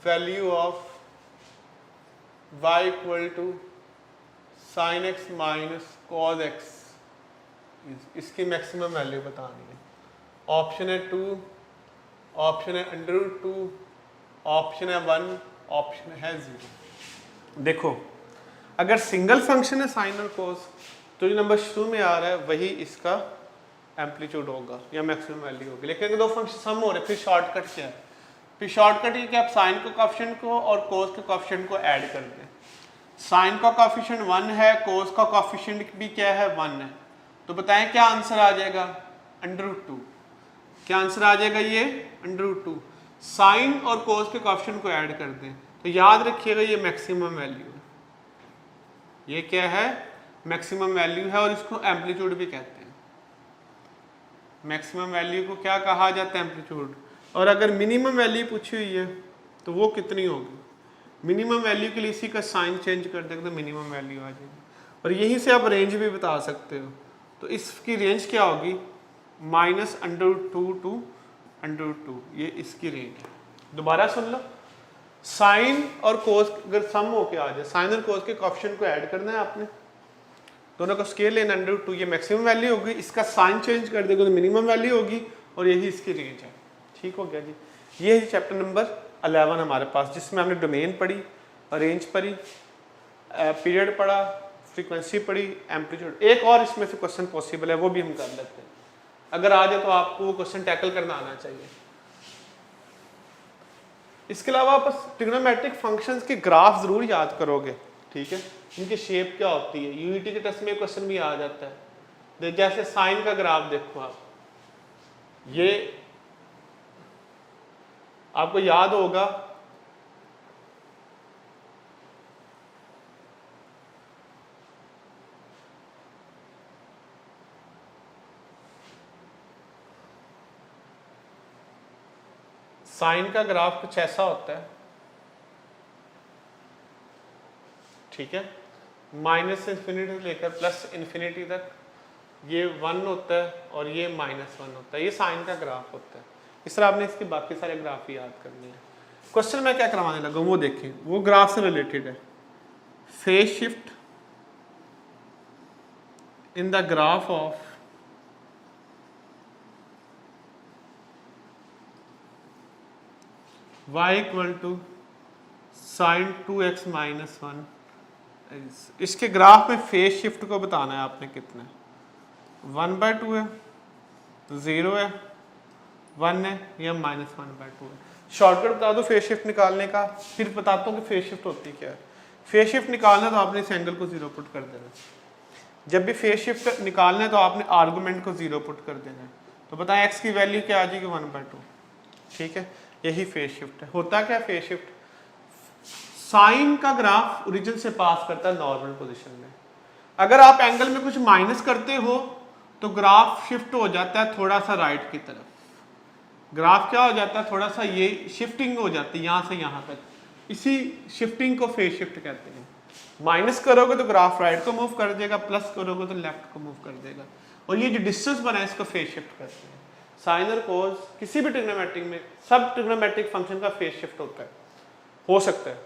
value of y = sin x - cos x, इसकी मैक्सिमम वैल्यू बतानी है। ऑप्शन है 2, ऑप्शन है √2, ऑप्शन है 1, ऑप्शन है 0। देखो अगर सिंगल फंक्शन है साइन और कोस तो जो नंबर शुरू में आ रहा है वही इसका एम्पलीट्यूड होगा या मैक्सिमम वैल्यू होगी। लेकिन अगर दो फंक्शन सम हो रहे फिर शॉर्टकट क्या है, फिर शॉर्टकट ये कि आप साइन के कोएफिशिएंट को और कोस के कोएफिशिएंट को ऐड कर दें। साइन का कोएफिशिएंट 1 है, कोस का कोएफिशिएंट भी क्या है 1 है, तो बताएं क्या आंसर आ जाएगा √2। क्या आंसर आ जाएगा ये √2। साइन और कोस के कोएफिशिएंट को ऐड कर दें तो याद रखिएगा ये मैक्सिमम वैल्यू है, ये क्या है मैक्सिमम वैल्यू है और इसको एम्पलीट्यूड भी कहते हैं। मैक्सिमम वैल्यू को क्या कहा जाता है एम्पलीट्यूड। और अगर मिनिमम वैल्यू पूछी हुई है तो वो कितनी होगी, मिनिमम वैल्यू के लिए इसी का साइन चेंज कर देंगे तो मिनिमम वैल्यू आ जाएगी। और यहीं से आप रेंज भी बता सकते हो, तो इसकी रेंज क्या होगी -√2 टू √2, ये इसकी रेंज है। दोबारा सुन लो, साइन और कोस अगर सम होके आ जाए, साइन और कोस के कोएफिशिएंट को ऐड करना है आपने, दोनों का स्केल लेना √2, ये मैक्सिमम वैल्यू होगी, इसका साइन चेंज कर देगा तो मिनिमम वैल्यू होगी और यही इसकी रेंज है। ठीक हो गया जी। ये है चैप्टर नंबर 11 हमारे पास, जिसमें हमने डोमेन पढ़ी, रेंज पढ़ी, पीरियड पढ़ा, फ्रीक्वेंसी पढ़ी, एम्पलीट्यूड। एक और इसमें से क्वेश्चन पॉसिबल है, वो भी हम कर लेते हैं। अगर आ जाए तो आपको वो क्वेश्चन टैकल करना आना चाहिए। इसके अलावा आप ट्रिग्नोमेट्रिक फंक्शंस के ग्राफ जरूर याद करोगे, ठीक है, इनकी शेप क्या होती है। यूनिटी के टेस्ट में क्वेश्चन भी आ जाता है, जैसे साइन का ग्राफ देखो आप, ये आपको याद होगा साइन का ग्राफ कुछ ऐसा होता है, ठीक है, -∞ से लेकर +∞ तक ये 1 होता है और ये -1 होता है, ये साइन का ग्राफ होता है। इस तरह आपने इसके बाकी सारे ग्राफ ही याद करने हैं। क्वेश्चन मैं क्या करवाने लगा वो देखें, वो ग्राफ से रिलेटेड है। Phase shift in the graph of y = sin 2x - 1, इसके ग्राफ में फेज शिफ्ट को बताना है आपने कितना है, 1/2 है, 0 है, 1 है या -1/2 है। शॉर्टकट बता दो फेज शिफ्ट निकालने का, फिर बताता हूँ कि फेज शिफ्ट होती क्या है। फेज शिफ्ट निकालना तो आपने इस एंगल को 0 पुट कर देना। जब भी फेज शिफ्ट निकालना है तो आपने आर्गुमेंट को 0 पुट कर देना है। तो बताएं x की वैल्यू क्या आ जाएगी 1/2, ठीक है, यही फेज शिफ्ट है। होता क्या फेज शिफ्ट, साइन का ग्राफ ओरिजिन से पास करता है नॉर्मल पोजीशन में। अगर आप एंगल में कुछ माइनस करते हो तो ग्राफ शिफ्ट हो जाता है थोड़ा सा राइट की तरफ। ग्राफ क्या हो जाता है, थोड़ा सा ये शिफ्टिंग हो जाती है यहाँ से यहाँ तक, इसी शिफ्टिंग को फेज शिफ्ट कहते हैं। माइनस करोगे तो ग्राफ राइट को मूव कर देगा, प्लस करोगे तो लेफ्ट को मूव कर देगा, और ये जो डिस्टेंस बना है इसको फेज शिफ्ट कहते हैं। साइन और कोस किसी भी ट्रिग्नोमेट्रिक में, सब ट्रिग्नोमेट्रिक फंक्शन का फेज शिफ्ट होता है, हो सकता है।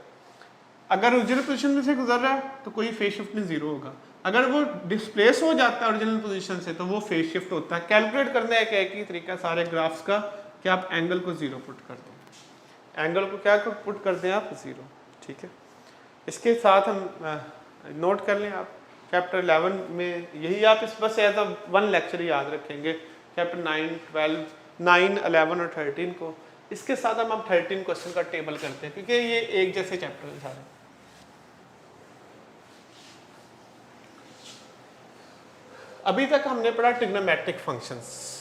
अगर ओरिजिनल पोजीशन में से गुजर रहा है तो कोई फेज शिफ्ट नहीं 0 होगा, अगर वो डिस्प्लेस हो जाता है ओरिजिनल पोजीशन से तो वो फेज शिफ्ट होता है। कैलकुलेट करने का एक ही तरीका सारे ग्राफ्स का कि आप एंगल को 0 पुट कर दें, एंगल को क्या पुट कर दें आप 0, ठीक है। इसके साथ हम नोट कर लें, आप चैप्टर 11 में यही आप इस बस एज अ 1 लेक्चर याद रखेंगे, चैप्टर 9, 12, 9, 11 और 13 को। इसके साथ हम 13 क्वेश्चन का टेबल करते हैं क्योंकि ये एक जैसे चैप्टर है सारे। अभी तक हमने पढ़ा ट्रिग्नोमेट्रिक फंक्शंस।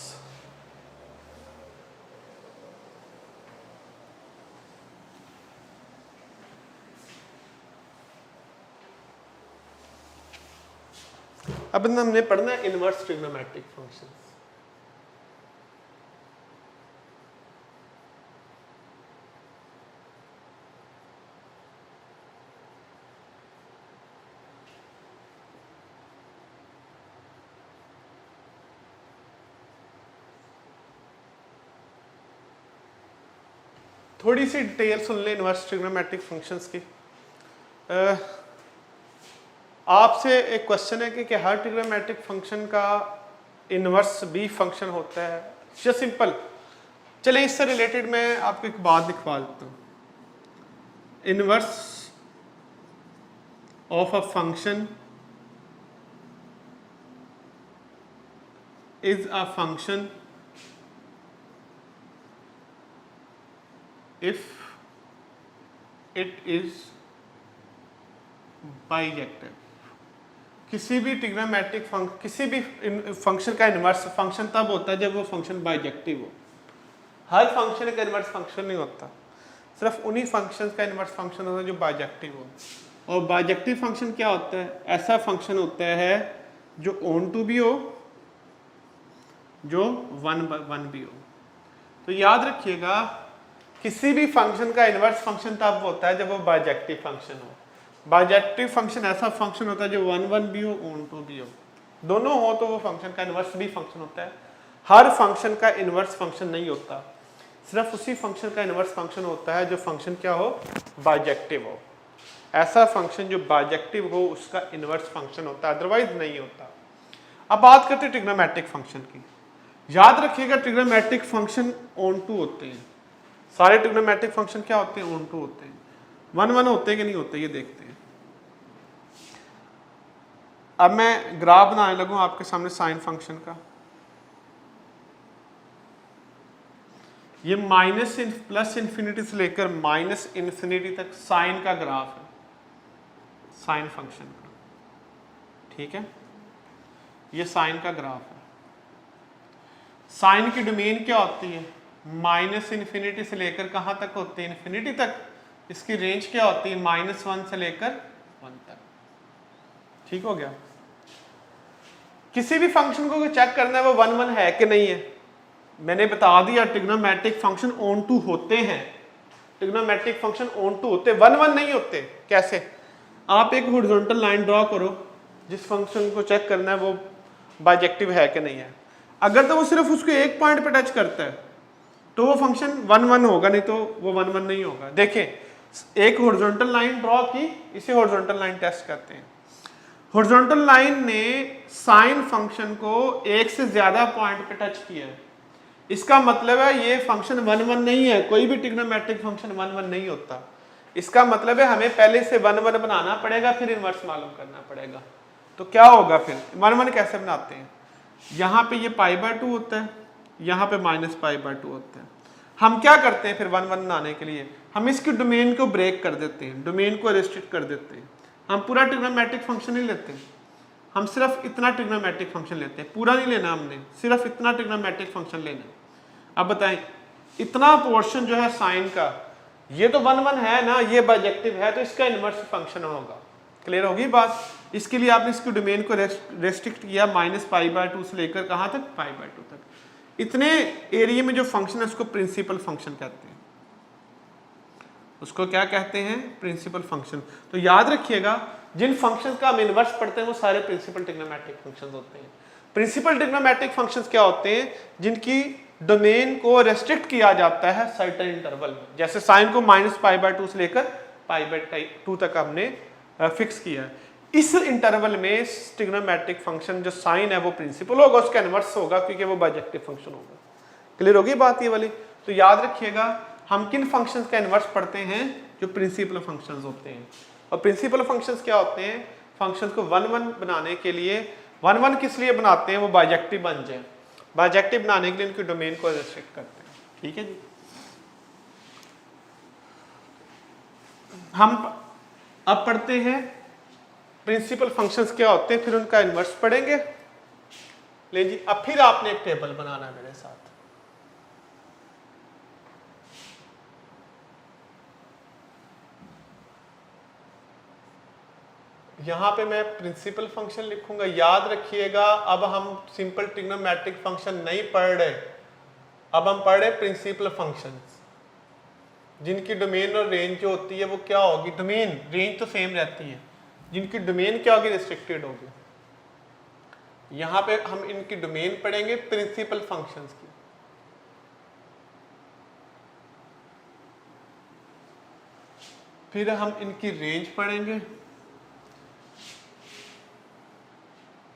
अब हमने पढ़ना है इनवर्स ट्रिग्नोमेट्रिक फंक्शंस। थोड़ी सी डिटेल सुन लें इनवर्स ट्रिग्नोमेट्रिक फंक्शंस की। आपसे एक क्वेश्चन है कि हर ट्रिग्नोमेट्रिक फंक्शन का इनवर्स भी फंक्शन होता है या सिंपल। चलें इससे रिलेटेड मैं आपको एक बात दिखवा देता हूँ। Inverse of a function is a function if it is bijective. किसी भी ट्रिग्नोमेट्रिक फंक्शन, किसी भी फंक्शन का इनवर्स फंक्शन तब होता है जब वो फंक्शन बाइजेक्टिव हो। हर फंक्शन का इनवर्स फंक्शन नहीं होता, सिर्फ उन्हीं फंक्शन का इनवर्स फंक्शन होता है जो बाइजेक्टिव हो। और बाइजेक्टिव फंक्शन क्या होता है? ऐसा फंक्शन होता है जो ऑन टू भी हो, जो वन भी हो। तो याद रखिएगा, किसी भी फंक्शन का इनवर्स फंक्शन तब होता है जब वो बाइजेक्टिव फंक्शन हो। बाइजेक्टिव फंक्शन ऐसा फंक्शन होता है जो वन भी हो, ऑन टू भी हो, दोनों हो तो वो फंक्शन का इनवर्स भी फंक्शन होता है। हर फंक्शन का इनवर्स फंक्शन नहीं होता, सिर्फ उसी फंक्शन का इनवर्स फंक्शन होता है जो फंक्शन क्या हो? बाइजेक्टिव हो। ऐसा फंक्शन जो बाइजेक्टिव हो उसका इनवर्स फंक्शन होता है, अदरवाइज नहीं होता। अब बात करते हैं ट्रिग्नोमेट्रिक फंक्शन की। याद रखिएगा, ट्रिग्नोमेट्रिक फंक्शन ऑन टू होते हैं। सारे ट्रिग्नोमेट्रिक फंक्शन क्या होते हैं? ऑन टू होते हैं। वन होते हैं कि नहीं होते, ये देखते हैं। अब मैं ग्राफ बनाने लगूं आपके सामने साइन फंक्शन का। ये माइनस प्लस इन्फिनिटी से लेकर माइनस इन्फिनिटी तक साइन का ग्राफ है, साइन फंक्शन का। ठीक है, ये साइन का ग्राफ है। साइन की डोमेन क्या होती है? माइनस इन्फिनिटी से लेकर कहां तक होती है? इन्फिनिटी तक। इसकी रेंज क्या होती है? -1 से लेकर 1 तक। ठीक हो गया। किसी भी फंक्शन को चेक करना है वो वन है कि नहीं है। मैंने बता दिया ट्रिग्नोमेट्रिक फंक्शन ऑन टू होते हैं, ट्रिग्नोमेट्रिक फंक्शन ऑन टू होते, वन नहीं होते। कैसे? आप एक हॉरिजॉन्टल लाइन ड्रॉ करो, जिस फंक्शन को चेक करना है वो बाइजेक्टिव है कि नहीं है। अगर तो वो सिर्फ उसको एक पॉइंट पे टच करता है तो वो फंक्शन वन होगा, नहीं तो वो वन नहीं होगा। देखिए, एक हॉरिजॉन्टल लाइन ड्रॉ की, इसे हॉरिजॉन्टल लाइन टेस्ट करते हैं। हॉरिजॉन्टल लाइन ने साइन फंक्शन को एक से ज्यादा पॉइंट पे टच किया है, इसका मतलब है ये फंक्शन वन नहीं है। कोई भी ट्रिग्नोमेट्रिक फंक्शन वन नहीं होता। इसका मतलब है हमें पहले से वन बनाना पड़ेगा, फिर इनवर्स मालूम करना पड़ेगा। तो क्या होगा फिर? वन कैसे बनाते हैं? यहाँ पे ये π/2 होता है, यहाँ पे -π/2 होता है। हम क्या करते हैं फिर वन बनाने के लिए? हम इसकी डोमेन को ब्रेक कर देते हैं, डोमेन को रेस्ट्रिक्ट कर देते हैं। हम पूरा ट्रिग्नोमेट्रिक फंक्शन नहीं लेते, हम सिर्फ इतना ट्रिग्नोमेट्रिक फंक्शन लेते हैं। पूरा नहीं लेना हमने, सिर्फ इतना ट्रिग्नोमेट्रिक फंक्शन लेना। अब बताएं, इतना पोर्शन जो है साइन का, ये तो वन है ना, ये बाइजेक्टिव है, तो इसका इनवर्स फंक्शन होगा। क्लियर होगी बात? इसके लिए आपने इसकी डोमेन को रेस्ट्रिक्ट किया -π/2 से लेकर कहां तक? π/2 तक। इतने एरिया में जो फंक्शन है उसको प्रिंसिपल फंक्शन कहते हैं। उसको क्या कहते हैं? Principal function. तो याद रखिएगा, जिन फंक्शंस का हम इनवर्स पढ़ते हैं वो सारे प्रिंसिपल ट्रिग्नोमेट्रिक फंक्शंस होते हैं। प्रिंसिपल ट्रिग्नोमेट्रिक फंक्शंस क्या होते हैं? जिनकी डोमेन को रेस्ट्रिक्ट किया जाता है सर्टेन इंटरवल में। जैसे साइन को -π/2 से लेकर π/2 तक हमने फिक्स किया। इस इंटरवल में ट्रिग्नोमेट्रिक फंक्शन जो साइन है वो प्रिंसिपल होगा, उसका इनवर्स होगा क्योंकि वो बाइजेक्टिव फंक्शन होगा। क्लियर होगी बात ये वाली? तो याद रखिएगा, हम किन फंक्शंस का इनवर्स पढ़ते हैं? जो प्रिंसिपल फंक्शंस होते हैं। और प्रिंसिपल फंक्शंस क्या होते हैं? फंक्शंस को वन बनाने के लिए, वन किस लिए बनाते हैं? वो बाइजेक्टिव बन जाए। बाइजेक्टिव बनाने के लिए इनकी डोमेन को रेस्ट्रिक्ट करते हैं। ठीक है जी। हम अब पढ़ते हैं प्रिंसिपल फंक्शंस क्या होते हैं, फिर उनका इनवर्स पढ़ेंगे। ले जी, अब फिर आपने एक टेबल बनाना है मेरे साथ। यहां पे मैं प्रिंसिपल फंक्शन लिखूंगा। याद रखिएगा, अब हम सिंपल ट्रिग्नोमेट्रिक फंक्शन नहीं पढ़ रहे, अब हम पढ़ रहे प्रिंसिपल फंक्शंस, जिनकी डोमेन और रेंज जो होती है वो क्या होगी? डोमेन रेंज तो सेम रहती है, जिनकी डोमेन क्या होगी? रिस्ट्रिक्टेड होगी। यहां पे हम इनकी डोमेन पढ़ेंगे प्रिंसिपल फंक्शंस की। फिर हम इनकी रेंज पढ़ेंगे,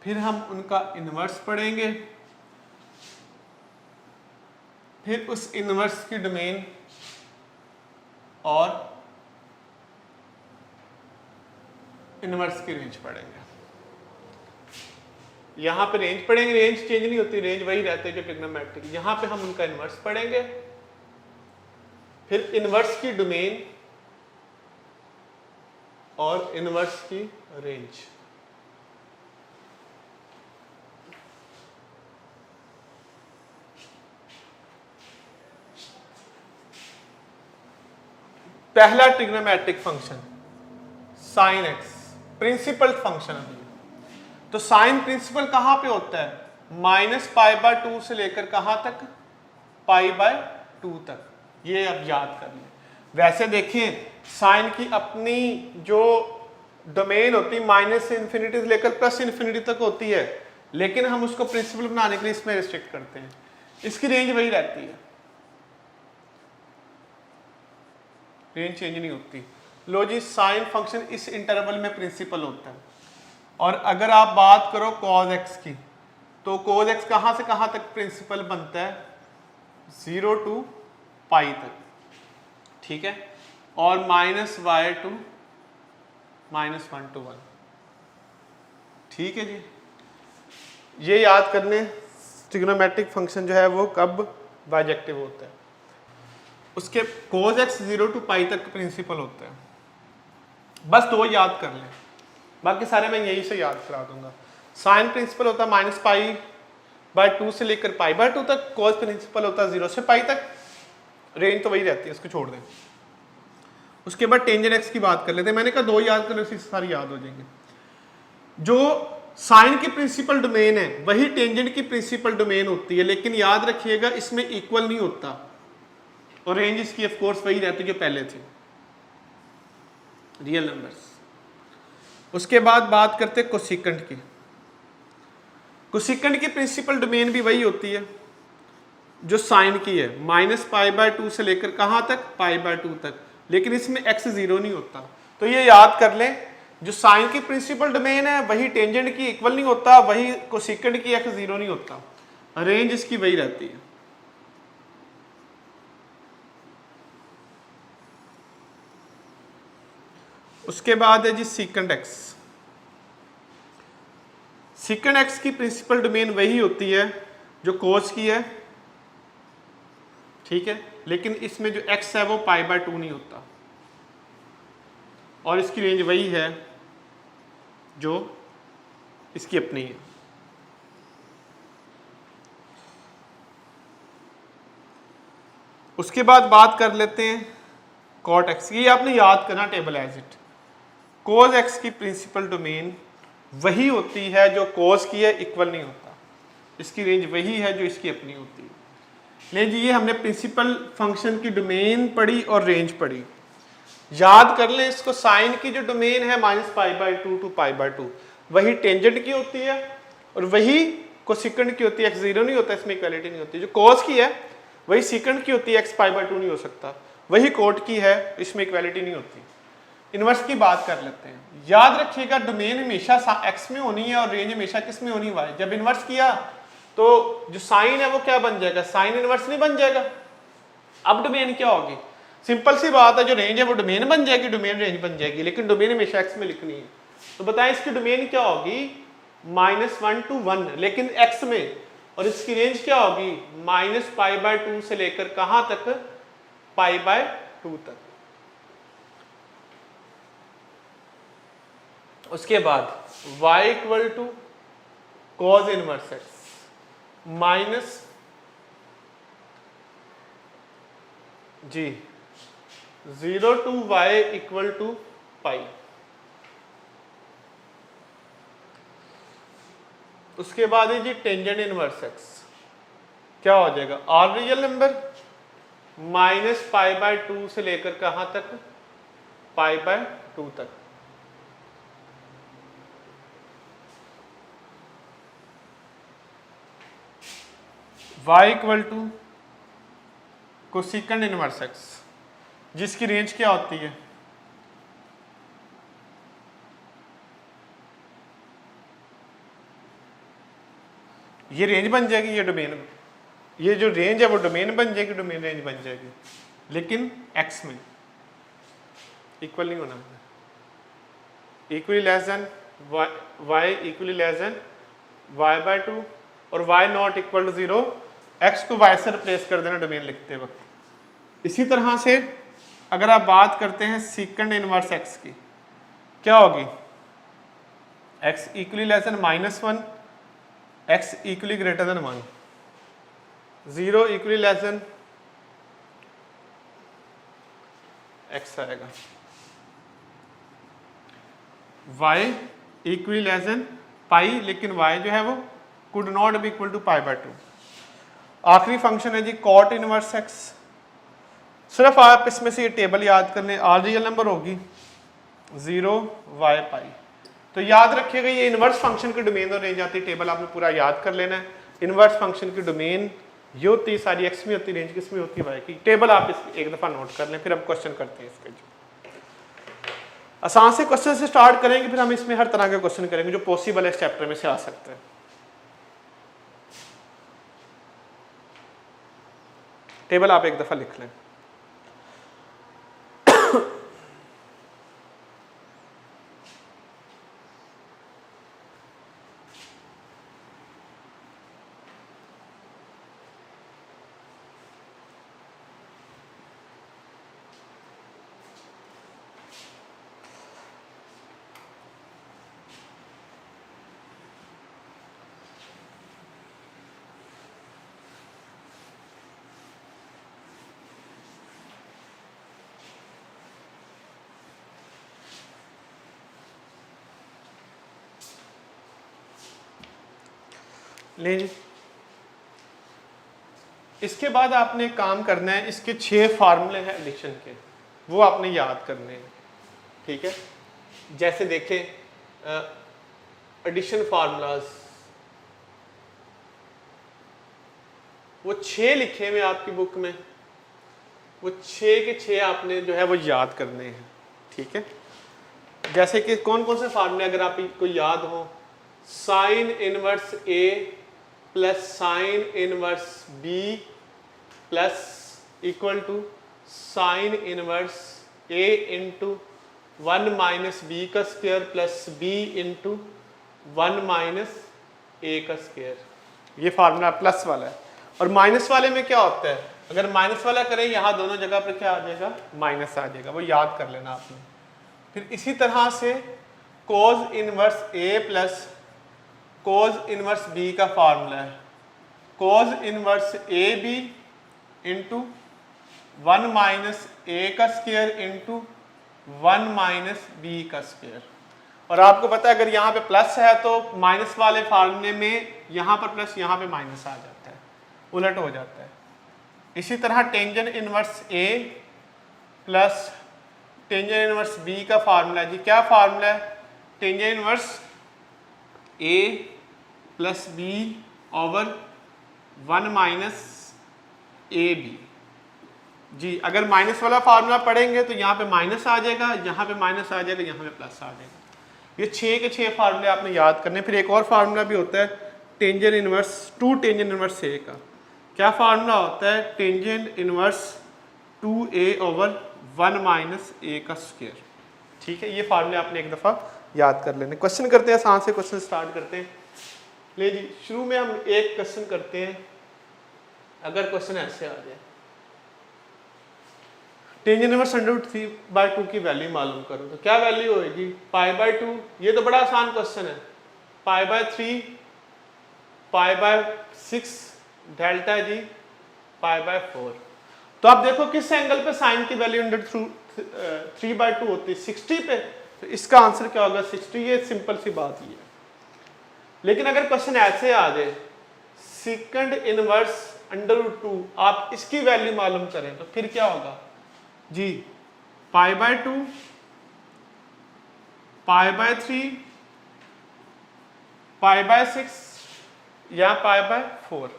फिर हम उनका इनवर्स पढ़ेंगे, फिर उस इनवर्स की डोमेन और इनवर्स की रेंज पढ़ेंगे। यहां पे रेंज पढ़ेंगे, रेंज चेंज नहीं होती, रेंज वही रहते हैं जो ट्रिग्नोमेट्रिक। यहां पे हम उनका इनवर्स पढ़ेंगे, फिर इनवर्स की डोमेन और इनवर्स की रेंज। पहला trigonometric function sine x, principal function है। तो साइन प्रिंसिपल कहां पे होता है? -π/2 से लेकर कहां तक? π/2 तक। ये अब याद कर लें। वैसे देखिए साइन की अपनी जो डोमेन होती है माइनस से इंफिनिटी से लेकर प्लस इंफिनिटी तक होती है, लेकिन हम उसको प्रिंसिपल बनाने के लिए इसमें रिस्ट्रिक्ट करते हैं। इसकी रेंज वही रहती है, रेंज चेंज नहीं होती। लो जी, साइन फंक्शन इस इंटरवल में प्रिंसिपल होता है। और अगर आप बात करो cos x की, तो cos x कहां से कहां तक प्रिंसिपल बनता है? 0 to π तक, ठीक है। और -y to -1 to 1, ठीक है जी। ये याद कर लें ट्रिग्नोमेट्रिक फंक्शन जो है वो कब बाइजेक्टिव होता है। उसके cos x 0 to π तक प्रिंसिपल होता है। बस दो याद कर लें, बाकी सारे मैं यही से याद करा दूंगा। साइन प्रिंसिपल होता है -π/2 से लेकर π/2 तक, कॉस प्रिंसिपल होता है 0 से π तक, रेंज तो वही रहती है, उसको छोड़ दें। उसके बाद टेंजेंट एक्स की बात कर लेते हैं। मैंने कहा दो याद कर लो, इससे सारी याद हो जाएंगे। जो साइन की प्रिंसिपल डोमेन है वही टेंजेंट की प्रिंसिपल डोमेन होती है, लेकिन याद रखिएगा इसमें इक्वल नहीं होता, और रेंज इसकी ऑफ कोर्स वही रहती है जो पहले थी, रियल नंबर्स। उसके बाद बात करते हैं कोसिकेंट की। कोसिकेंट की प्रिंसिपल डोमेन भी वही होती है जो साइन की है, -π/2 से लेकर कहां तक? π/2 तक, लेकिन इसमें x 0 नहीं होता। तो ये याद कर लें, जो साइन की प्रिंसिपल डोमेन है वही टेंजेंट की इक्वल नहीं होता, वही कोसिकेंट की x 0 नहीं होता, रेंज इसकी वही रहती है। उसके बाद है जी सीकेंट एक्स। सीकेंट एक्स की प्रिंसिपल डोमेन वही होती है जो कोस की है, ठीक है, लेकिन इसमें जो x है वो π/2 नहीं होता, और इसकी रेंज वही है जो इसकी अपनी है। उसके बाद बात कर लेते हैं कॉट एक्स की। आपने याद करना table as it. Cos x की प्रिंसिपल डोमेन वही होती है जो कोस की है, इक्वल नहीं होता, इसकी रेंज वही है जो इसकी अपनी होती है। लेकिन ये हमने प्रिंसिपल फंक्शन की डोमेन पढ़ी और रेंज पढ़ी। याद कर लें इसको, साइन की जो डोमेन है -π/2 to π/2 वही टेंजेंट की होती है, और वही कोसिकेंट की होती है, x 0 नहीं होता, इसमें इक्वालिटी नहीं होती। जो कोस की है वही सीकेंट की होती है, x π/2 नहीं हो सकता, वही कोट की है, इसमें इक्वालिटी नहीं होती। इनवर्स की बात कर लेते हैं। याद रखिएगा डोमेन हमेशा x में होनी है और रेंज हमेशा किस में होनी? y। जब इनवर्स किया तो जो साइन है वो क्या बन जाएगा? साइन इनवर्स नहीं बन जाएगा। अब डोमेन क्या होगी? सिंपल सी बात है, जो रेंज है वो डोमेन बन जाएगी, डोमेन रेंज बन जाएगी, लेकिन डोमेन हमेशा x में लिखनी है। तो बताएं इसकी डोमेन क्या होगी? -1 to 1, लेकिन x में, और इसकी रेंज क्या होगी? -π/2 से लेकर कहां तक? π/2 तक। उसके बाद y equal to cos inverse x minus जी 0 to y equal to pi. उसके बाद है जी टेंजेंट इनवर्स x, क्या हो जाएगा? r रियल नंबर -π/2 से लेकर कहां तक? π/2 तक। y equal to cosecant inverse x, जिसकी रेंज क्या होती है? ये रेंज बन जाएगी, ये डोमेन, ये जो रेंज है वो डोमेन बन जाएगी, डोमेन रेंज बन जाएगी, लेकिन x में इक्वल नहीं होना, equally less than y equally less than y/2 और y not equal to 0, x को y से रिप्लेस कर देना डोमेन लिखते वक्त। इसी तरह से अगर आप बात करते हैं सीकंड इनवर्स एक्स की, क्या होगी? X equally less than -1, x equally greater than 1, 0 equally less than x आएगा, y equally less than pi, लेकिन y जो है वो could not be equal to π/2। आखिरी फंक्शन है जी कॉट इनवर्स एक्स। सिर्फ आप इसमें से ये टेबल याद कर लें, आर रियल नंबर होगी 0 y पाई। तो याद रखिएगा ये इनवर्स फंक्शन की डोमेन और रेंज आती है, टेबल आपने पूरा याद कर लेना है। इनवर्स फंक्शन की डोमेन ये होती है सारी, एक्स में होती है, रेंज किस में होती है? वाई की। टेबल आप इस एक दफ़ा नोट कर लें, फिर हम क्वेश्चन करते हैं इसके। आसान से क्वेश्चन से स्टार्ट करेंगे, फिर हम इसमें हर तरह के क्वेश्चन करेंगे जो पॉसिबल है इस चैप्टर में से आ सकते हैं। टेबल आप एक दफ़ा लिख लें। ले जी, इसके बाद आपने काम करना है, इसके 6 फार्मूले हैं एडिशन के, वो आपने याद करने हैं। ठीक है, जैसे देखें एडिशन फार्मूलाज, वो 6 लिखे हुए आपकी बुक में, वो 6 के 6 आपने जो है वो याद करने हैं। ठीक है, जैसे कि कौन कौन से फार्मूले अगर आपको याद हो, sine inverse a plus sine inverse b plus equal to sine inverse a into 1 minus b का square plus b into 1 minus a का स्क्वायर। ये फार्मूला प्लस वाला है। और माइनस वाले में क्या होता है? अगर माइनस वाला करें यहाँ दोनों जगह पर क्या आ जाएगा? माइनस आ जाएगा, वो याद कर लेना आपने। फिर इसी तरह से cos inverse a plus cos inverse b का फार्मूला है cos inverse a b into 1 minus a का स्क्वायर इंटू 1 माइनस बी का स्क्वायर। और आपको पता है अगर यहाँ पे प्लस है तो माइनस वाले फार्मूले में यहाँ पर प्लस यहाँ पे माइनस आ जाता है, उलट हो जाता है। इसी तरह tangent inverse a plus tangent inverse b का फार्मूला है जी, क्या फार्मूला है? Tangent inverse a plus b over 1 minus a b जी। अगर माइनस वाला फार्मूला पढ़ेंगे तो यहाँ पे माइनस आ जाएगा, यहाँ पे माइनस आ जाएगा, यहाँ पे प्लस आ जाएगा। ये 6 के 6 फार्मूले आपने याद करने। फिर एक और फार्मूला भी होता है tangent inverse 2 tangent inverse a का। क्या फार्मूला होता है? Tangent inverse 2a over 1 minus a का स्क्वायर। ठीक है, ये फार्मूले आपने एक दफ़ा याद कर लेने। क्वेश्चन करते हैं, आसान से क्वेश्चन स्टार्ट करते हैं। ले जी, शुरू में हम एक क्वेश्चन करते हैं। अगर क्वेश्चन ऐसे आ जाए, टेंजेंट इनवर्स √3/2 की वैल्यू मालूम करो, तो क्या वैल्यू होगी? π/2। ये तो बड़ा आसान क्वेश्चन है। π/3, π/6, डेल्टा जी π/4। तो आप देखो किस एंगल पे साइन की वैल्यू √3/2 होती है? 60 पे। तो इसका आंसर क्या होगा? 60। ये सिंपल सी बात ही है। लेकिन अगर क्वेश्चन ऐसे आ जाए सेकंड इनवर्स √2, आप इसकी वैल्यू मालूम करें तो फिर क्या होगा जी? π/2, π/3, π/6 या π/4।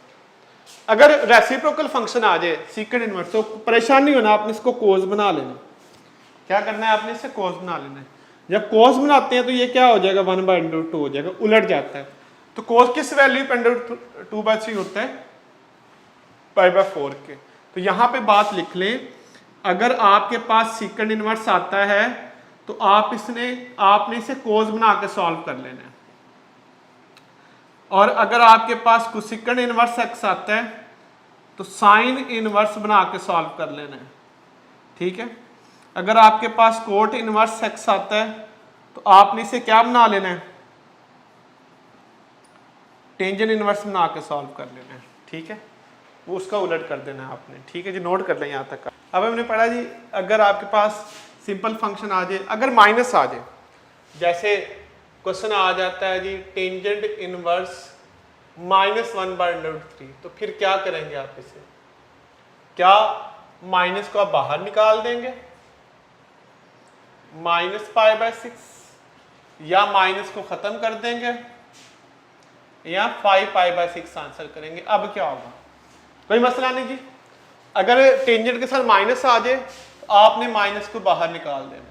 अगर रेसिप्रोकल फंक्शन आ जाए सेकंड इनवर्स तो परेशान नहीं होना, आपने इसको कोस बना लेना। क्या करना है? आपने इसे कोस बना लेना है। जब कोस बनाते हैं तो ये क्या हो जाएगा? 1/√2 हो जाएगा, उलट जाता है। तो कोस किस वैल्यू पे √2/3 होता है? π/4 के। तो यहाँ पे बात लिख लें, अगर आपके पास सेकंड इनवर्स आता है तो आपने इसे कोस बना के सॉल्व कर लेना है। और अगर आपके पास कोसेकंड इनवर्स एक्स आता है तो साइन इनवर्स बना के सॉल्व कर लेना है, ठीक है। अगर आपके पास कोट इनवर्स एक्स आता है तो आपने इसे क्या बना लेना है, टेंजेंट इनवर्स बना के सॉल्व कर लेना है, ठीक है। वो उसका उलट कर देना है आपने, ठीक है जी। नोट कर लें यहाँ तक। अब हमने पढ़ा जी, अगर आपके पास सिंपल फंक्शन आ जाए, अगर माइनस आ जाए, जैसे क्वेश्चन आ जाता है जी टेंजेंट इनवर्स -1/√3, तो फिर क्या करेंगे आप इसे, क्या माइनस को आप बाहर निकाल देंगे -π/6, या माइनस को खत्म कर देंगे, या 5π/6 आंसर करेंगे। अब क्या होगा, कोई मसला नहीं जी। अगर टेंजेंट के साथ माइनस आ जाए तो आपने माइनस को बाहर निकाल देना,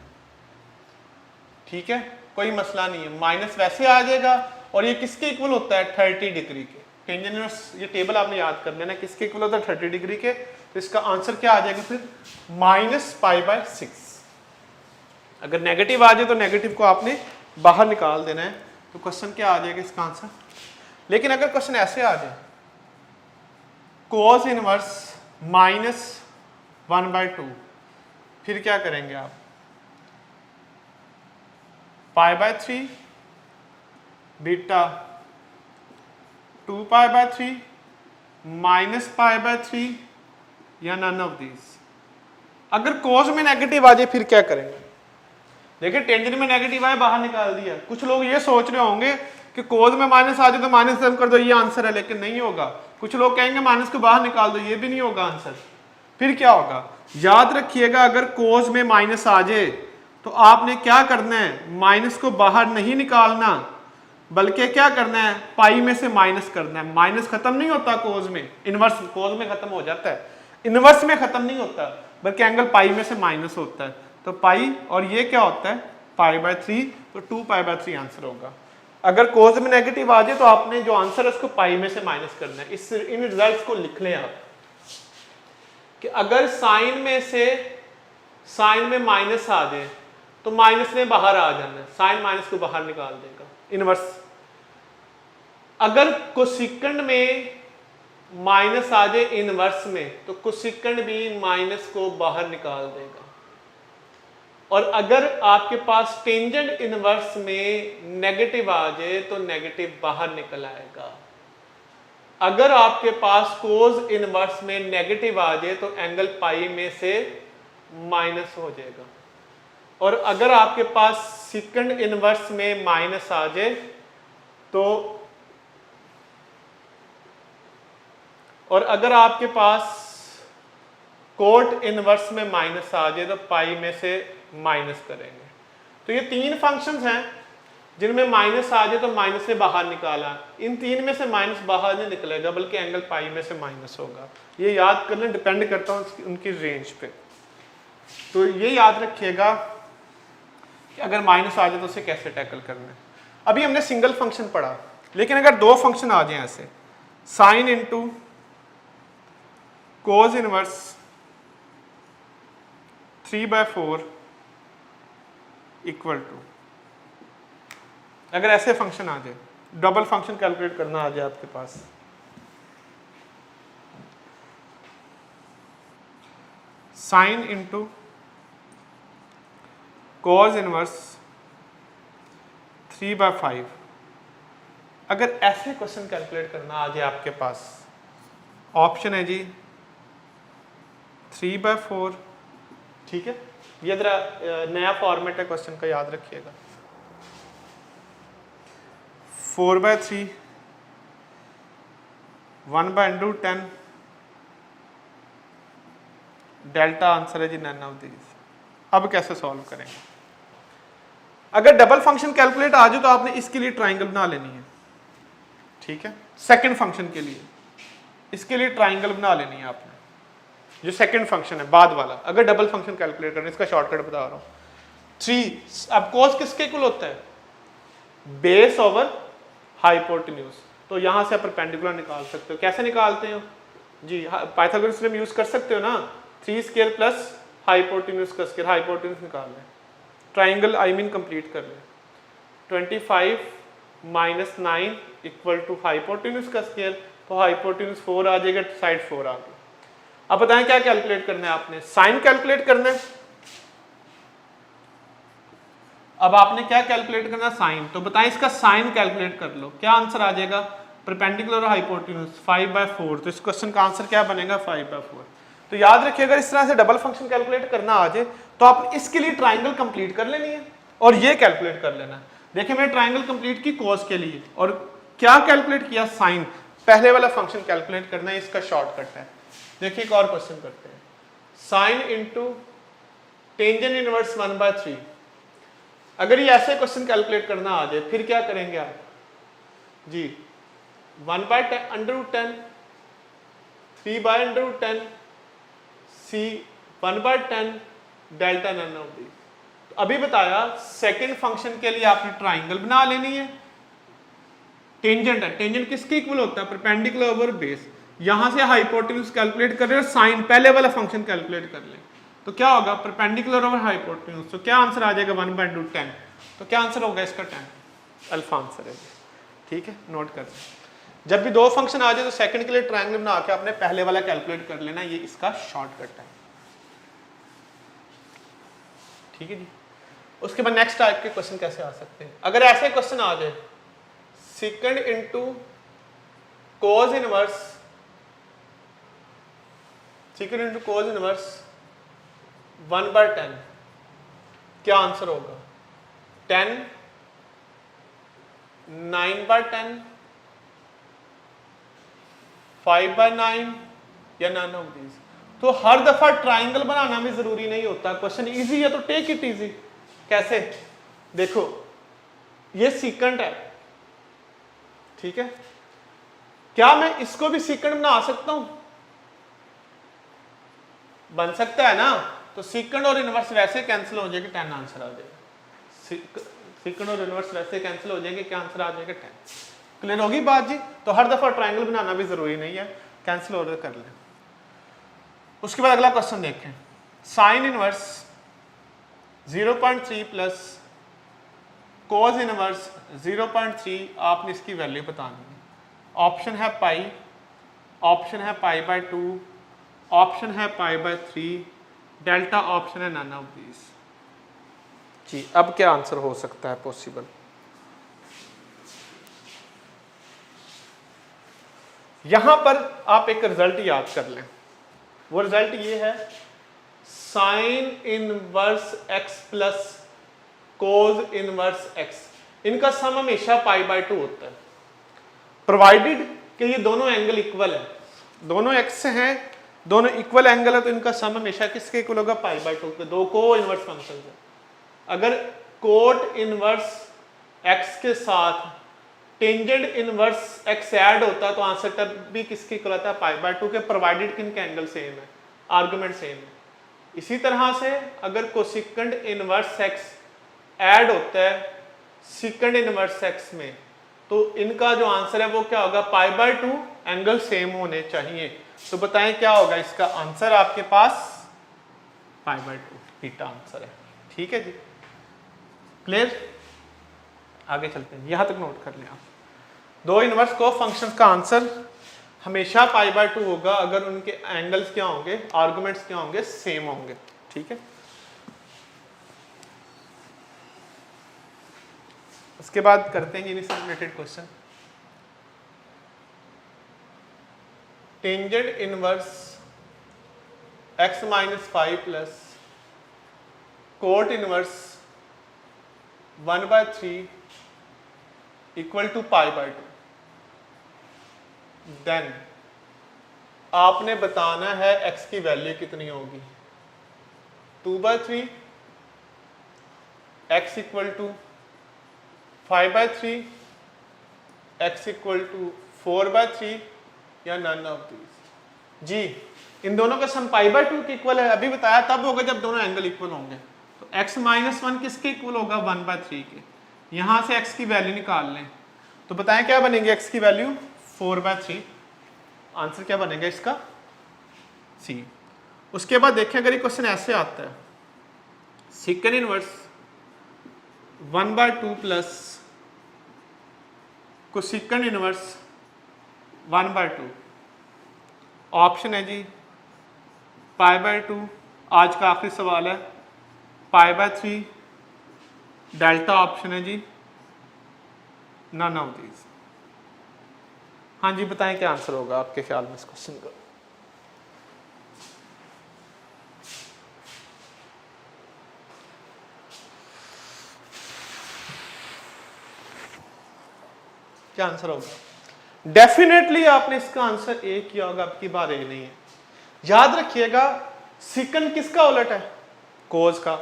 ठीक है, कोई मसला नहीं है। माइनस वैसे आ जाएगा, और ये किसके इक्वल होता है, 30 डिग्री के। टेंजेंट इनवर्स, ये टेबल आपने याद कर लेना, किसके इक्वल होता है, 30 डिग्री के। तो इसका आंसर क्या आ जाएगा फिर, -π/6। अगर नेगेटिव आ जाए तो नेगेटिव को आपने बाहर निकाल देना है, तो क्वेश्चन क्या आ जाएगा इसका आंसर। लेकिन अगर क्वेश्चन ऐसे आ जाए, cos इनवर्स -1/2, फिर क्या करेंगे आप, π/3 बीटा 2π/3 -π/3 या नन ऑफ दीज। अगर cos में नेगेटिव आ जाए फिर क्या करेंगे, देखिए टेंजेंट में नेगेटिव आए बाहर निकाल दिया। कुछ लोग ये सोच रहे होंगे कि cos में माइनस आ जाए तो माइनस खत्म कर दो, ये आंसर है, लेकिन नहीं होगा। कुछ लोग कहेंगे माइनस को बाहर निकाल दो, ये भी नहीं होगा आंसर। फिर क्या होगा, याद रखिएगा, अगर cos में माइनस आ जाए तो आपने क्या करना है, माइनस को बाहर नहीं निकालना, बल्कि क्या करना है, पाई में से माइनस करना है। माइनस खत्म नहीं होता cos में, इनवर्स cos में खत्म हो जाता है, इनवर्स में खत्म नहीं होता, बल्कि एंगल पाई में से माइनस होता है। तो पाई और ये क्या होता है, π/3, तो 2π/3 आंसर होगा। अगर cos में नेगेटिव आ जाए तो आपने जो आंसर है उसको पाई में से माइनस करना है। इन रिजल्ट्स को लिख लें आप, कि अगर साइन में माइनस आ जाए तो माइनस में बाहर आ जाना है, साइन माइनस को बाहर निकाल देगा, इनवर्स। अगर कोसेकेंड में माइनस आ जाए इनवर्स में, तो कोसेकेंड भी माइनस को बाहर निकाल देगा। और अगर आपके पास टेंजेंट इनवर्स में नेगेटिव आ जाए तो नेगेटिव बाहर निकल आएगा। अगर आपके पास cos इनवर्स में नेगेटिव आ जाए तो एंगल पाई में से माइनस हो जाएगा। और अगर आपके पास सेकंड इनवर्स में माइनस आ जाए तो, और अगर आपके पास कोट इनवर्स में माइनस आ जाए तो पाई में से माइनस करेंगे। तो ये तीन फंक्शंस हैं जिनमें माइनस आ जाए तो माइनस से बाहर निकाला। इन तीन में से माइनस बाहर नहीं निकलेगा, बल्कि एंगल पाई में से माइनस होगा। ये याद करना डिपेंड करता है उनकी रेंज पे। तो ये याद रखिएगा कि अगर माइनस आ जाए तो उसे कैसे टैकल करना है। अभी हमने सिंगल फंक्शन पढ़ा, लेकिन अगर दो फंक्शन आ जाए ऐसे, sine into cos inverse 3/4 equal to, अगर ऐसे फंक्शन आ जाए, डबल फंक्शन कैलकुलेट करना आ जाए आपके पास, साइन इंटू कोस इनवर्स 3/5, अगर ऐसे क्वेश्चन कैलकुलेट करना आ जाए आपके पास, ऑप्शन है जी 3/4, ठीक है। ये जरा नया फॉर्मेट है क्वेश्चन का, याद रखिएगा। 4/3, 1/10, डेल्टा आंसर है जी नन ऑफ दीज। अब कैसे सॉल्व करेंगे? अगर डबल फंक्शन कैलकुलेट आ जाए तो आपने इसके लिए ट्राइंगल बना लेनी है, ठीक है। सेकंड फंक्शन के लिए इसके लिए ट्राइंगल बना लेनी है आपने, जो सेकंड फंक्शन है बाद वाला। अगर डबल फंक्शन कैलकुलेट करना, इसका शॉर्टकट बता रहा हूं। 3, अब कोस किसके इक्वल होता है? Base over hypotenuse. तो यहां से आप परपेंडिकुलर निकाल सकते हो। कैसे निकालते हो जी? पाइथागोरस थ्योरम यूज कर सकते हो ना। 3 स्क्वायर प्लस हाइपोटेन्यूज का स्क्वायर, हाइपोटेन्यूज निकाल लें, ट्राइंगल आई मीन कंप्लीट कर लें। 25 - 9 इक्वल टू हाइपोटेन्यूज का स्क्वायर, तो हाइपोटेन्यूज 4 आ जाएगा, साइड 4 आ गई। अब बताएं क्या कैलकुलेट करना है आपने, साइन कैलकुलेट करना है। अब आपने क्या कैलकुलेट करना है, साइन। तो बताएं इसका साइन कैलकुलेट कर लो, क्या आंसर आ जाएगा, परपेंडिकुलर और हाइपोटेन्यूज 5/4। तो इस क्वेश्चन का आंसर क्या बनेगा, 5/4। तो याद रखिए अगर इस तरह से डबल फंक्शन कैलकुलेट करना आ जाए तो आप इसके लिए ट्राइंगल कंप्लीट कर लेनी है और ये कैलकुलेट कर लेना है। देखिए मैंने ट्राइंगल कंप्लीट की कोस के लिए और क्या कैलकुलेट किया, साइन। पहले वाला फंक्शन कैलकुलेट करना है, इसका शॉर्टकट है। देखिए एक और क्वेश्चन करते हैं, साइन इंटू टेंजेंट इनवर्स 1/3। अगर ये ऐसे क्वेश्चन कैलकुलेट करना आ जाए फिर क्या करेंगे आप जी, 1/10, 3/10, C 1/10 delta none of the. अभी बताया सेकंड फंक्शन के लिए आपने ट्राइंगल बना लेनी है। टेंजेंट है, टेंजेंट किसके इक्वल होता है, परपेंडिकुलर ओवर बेस। यहां से हाइपोटेन्यूज कैलकुलेट कर रहे हो, साइन पहले वाला फंक्शन कैलकुलेट कर ले तो क्या होगा, परपेंडिकुलर ओवर हाइपोटेन्यूज। तो क्या आंसर आ जाएगा, 1/10। तो क्या आंसर होगा इसका, 10 अल्फा आंसर है। ठीक है, नोट कर जब भी दो फंक्शन आ जाए तो सेकंड के लिए ट्रायंगल बना के आपने पहले वाला कैलकुलेट कर लेना, ये इसका शॉर्टकट है। ठीक है जी। उसके बाद नेक्स्ट टाइप के क्वेश्चन कैसे आ सकते हैं, अगर ऐसे क्वेश्चन आ जाए, second into cos inverse, second into cos inverse 1/10, क्या आंसर होगा, 10, 9/10, 5/9 या नन ऑफ दीज। तो हर दफा ट्राइंगल बनाना भी जरूरी नहीं होता, क्वेश्चन इजी है तो टेक इट इजी। कैसे, देखो ये सीकेंट है, ठीक है, क्या मैं इसको भी सीकेंट बना सकता हूं, बन सकता है ना। तो सीकेंट और इनवर्स वैसे कैंसिल हो जाएगी, 10 आंसर आ जाएगा। सीकेंट और इनवर्स वैसे कैंसिल हो जाएंगे, क्या आंसर आ जाएगा, 10। क्लियर होगी बात जी। तो हर दफा ट्रायंगल बनाना भी जरूरी नहीं है, कैंसिल ऑर्डर कर लें। उसके बाद अगला क्वेश्चन देखें, sine inverse 0.3 plus cos inverse 0.3, आपने इसकी वैल्यू बतानी है। ऑप्शन है पाई, ऑप्शन है π/2, ऑप्शन है π/3, डेल्टा ऑप्शन है नन ऑफ दीज। जी अब क्या आंसर हो सकता है पॉसिबल, यहां पर आप एक रिजल्ट याद कर लें। वो रिजल्ट ये है, sine inverse x plus cos inverse x, इनका सम हमेशा π/2 होता है, प्रोवाइडेड कि ये दोनों एंगल इक्वल है, दोनों x हैं, दोनों इक्वल एंगल है, तो इनका सम हमेशा किसके इक्वल होगा, π/2 के। दो को इनवर्स फंक्शन है, अगर कोट इनवर्स x के साथ टेंजेंट इनवर्स x ऐड होता तो आंसर तब भी किसके इक्वल आता है, π/2 के, प्रोवाइडेड कि इनके एंगल सेम है, आर्गुमेंट सेम है। इसी तरह से अगर कोसेकेंट इनवर्स x ऐड होता है सेकेंड इनवर्स x में, तो इनका जो आंसर है वो क्या होगा, π/2, एंगल सेम होने चाहिए। तो बताएं क्या होगा इसका आंसर, आपके पास π/2 बीटा आंसर है। ठीक है जी, क्लियर। आगे चलते हैं, यहां तक नोट कर लें आप। दो इनवर्स को फंक्शन का आंसर हमेशा π/2 होगा अगर उनके एंगल्स क्या होंगे, आर्गुमेंट्स क्या होंगे, सेम होंगे। ठीक है, उसके बाद करते हैं इनसे related question. Tangent inverse x-5 plus cot inverse 1/3 equal to π/2। Then आपने बताना है x की वैल्यू कितनी होगी, 2/3, x equal to 5/3, x equal to 4/3 या नन ऑफ दीज। जी इन दोनों का सम π/2 के इक्वल है, अभी बताया तब होगा जब दोनों एंगल इक्वल होंगे। तो x-1 किसके इक्वल होगा, 1/3 के। यहां से x की वैल्यू निकाल लें तो बताएं क्या बनेगी, x की वैल्यू 4/3, आंसर क्या बनेगा इसका, C। उसके बाद देखें अगर ये क्वेश्चन ऐसे आता है, second inverse 1/2 plus cosecant inverse 1/2, option है जी π/2 आज का आखिरी सवाल है, π/3 डेल्टा ऑप्शन है जी, नन ऑफ दीज। हाँ जी बताएं क्या आंसर होगा आपके ख्याल में इस क्वेश्चन का। क्या आंसर होगा? डेफिनेटली आपने इसका आंसर ए किया होगा, आपकी बार ए नहीं है। याद रखिएगा सिकन किसका उलट है? कोज का।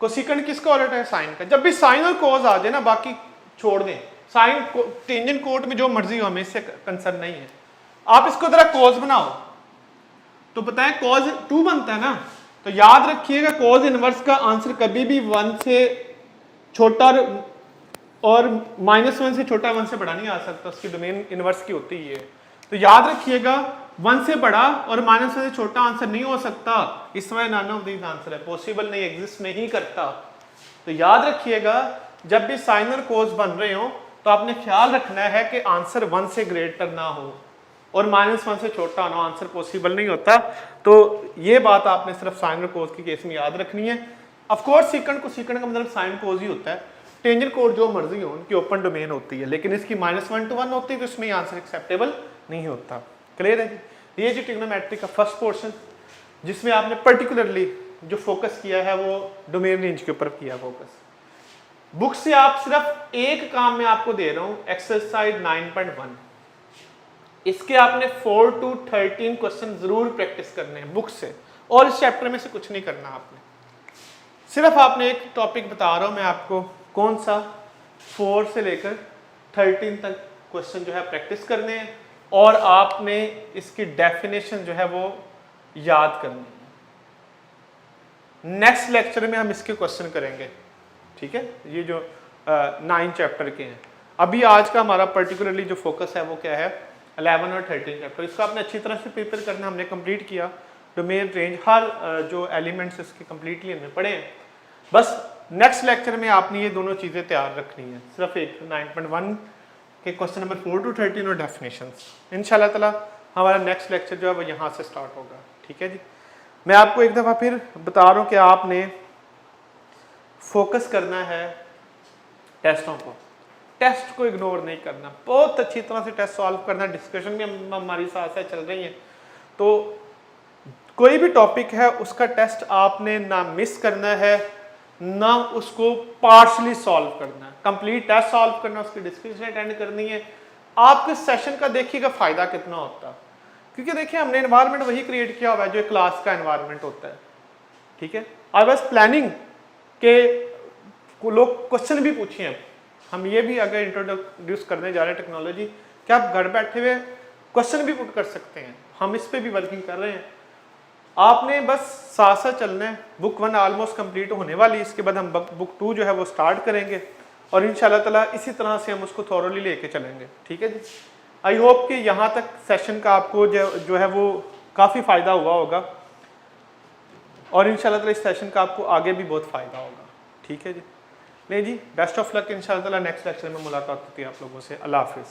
कोसिकन किसका उलट है? साइन का। जब भी साइन और कोज आ जाए ना बाकी छोड़ दें, साइन टेंजेंट कोट में जो मर्जी हो, हमें इससे कंसर्न नहीं है। आप इसको जरा कोज बनाओ तो बताएं कोज 2 बनता है ना, तो याद रखिएगा कोज इनवर्स का आंसर कभी भी 1 से छोटा और -1 से छोटा 1 से बड़ा नहीं आ सकता, उसकी डोमेन इनवर्स की होती है। तो याद रखिएगा 1 से बड़ा और -1 से छोटा आंसर नहीं हो सकता, इस वजह नन ऑफ दीज आंसर है, पॉसिबल नहीं, एग्जिस्ट नहीं करता। तो याद रखिएगा जब भी साइन और कोस बन रहे हो तो आपने ख्याल रखना है कि आंसर 1 से ग्रेटर ना हो और -1 से छोटा ना हो, आंसर पॉसिबल नहीं होता। तो ये बात आपने सिर्फ साइन और कोस के केस में याद रखनी है। ऑफ कोर्स सीकंड को सीकंड का मतलब साइन कोस ही होता है, टेंजेंट कोड जो मर्जी हो उनकी ओपन डोमेन होती है, लेकिन इसकी -1 to 1 होती है तो इसमें आंसर एक्सेप्टेबल नहीं होता। क्लियर है जी? ये जो ट्रिग्नोमेट्री का फर्स्ट पोर्शन जिसमें आपने पर्टिकुलरली जो फोकस किया है वो डोमेन रेंज के ऊपर किया फोकस। बुक से आप सिर्फ एक काम मैं आपको दे रहा हूं, एक्सरसाइज 9.1, इसके आपने 4 to 13 क्वेश्चन जरूर प्रैक्टिस करने हैं बुक से, और इस चैप्टर में से कुछ नहीं करना आपने। सिर्फ आपने एक टॉपिक बता रहा हूं मैं आपको, कौन सा, 4 से लेकर 13 तक क्वेश्चन जो है प्रैक्टिस करने हैं और आपने इसकी डेफिनेशन जो है वो याद करनी है। नेक्स्ट लेक्चर में हम इसके क्वेश्चन करेंगे, ठीक है? ये जो 9 चैप्टर के हैं। अभी आज का हमारा पर्टिकुलरली जो फोकस है वो क्या है, 11 और 13 चैप्टर। इसको आपने अच्छी तरह से प्रिपेयर करना, हमने कंप्लीट किया डोमेन रेंज, हर जो एलिमेंट्स इसके कंप्लीटली हमने पढ़े हैं। बस नेक्स्ट लेक्चर में आपने ये दोनों चीज़ें तैयार रखनी है, सिर्फ एक 9.1 के क्वेश्चन नंबर 4 to 13 और डेफिनेशंस। इंशाल्लाह ताला हमारा नेक्स्ट लेक्चर जो है वो यहाँ से स्टार्ट होगा, ठीक है जी? मैं आपको एक दफ़ा फिर बता रहा हूँ कि आपने फोकस करना है टेस्टों को, टेस्ट को इग्नोर नहीं करना, बहुत अच्छी तरह से टेस्ट सॉल्व करना। डिस्कशन भी हमारी साथ साथ चल रही है, तो कोई भी टॉपिक है उसका टेस्ट आपने ना मिस करना है ना उसको पार्शली सॉल्व करना है, कंप्लीट टेस्ट सॉल्व करना, उसकी डिस्कशन अटेंड करनी है। आपके सेशन का देखिएगा फायदा कितना होता है, क्योंकि देखिए हमने एनवायरनमेंट वही क्रिएट किया हुआ है जो क्लास का एनवायरनमेंट होता है, ठीक है? आई वाज प्लानिंग के लोग क्वेश्चन भी पूछे हैं, हम ये भी अगर इंट्रोड्यूस करने जा रहे हैं टेक्नोलॉजी कि आप घर बैठे हुए क्वेश्चन भी पुट कर सकते हैं, हम इस पर भी वर्किंग कर रहे हैं। आपने बस साथ साथ चलना है। बुक 1 ऑलमोस्ट कंप्लीट होने वाली, इसके बाद हम बुक 2 जो है वो स्टार्ट करेंगे और इंशाल्लाह ताला इसी तरह से हम उसको थॉरोली लेके चलेंगे, ठीक है जी? आई होप कि यहाँ तक सेशन का आपको जो है वो काफ़ी फ़ायदा हुआ होगा और इंशाल्लाह ताला इस सेशन का आपको आगे भी बहुत फ़ायदा होगा, ठीक है जी? नहीं जी, बेस्ट ऑफ लक। इंशाल्लाह ताला नेक्स्ट लेक्चर में मुलाकात होती है आप लोगों से। अल्लाह हाफिज़।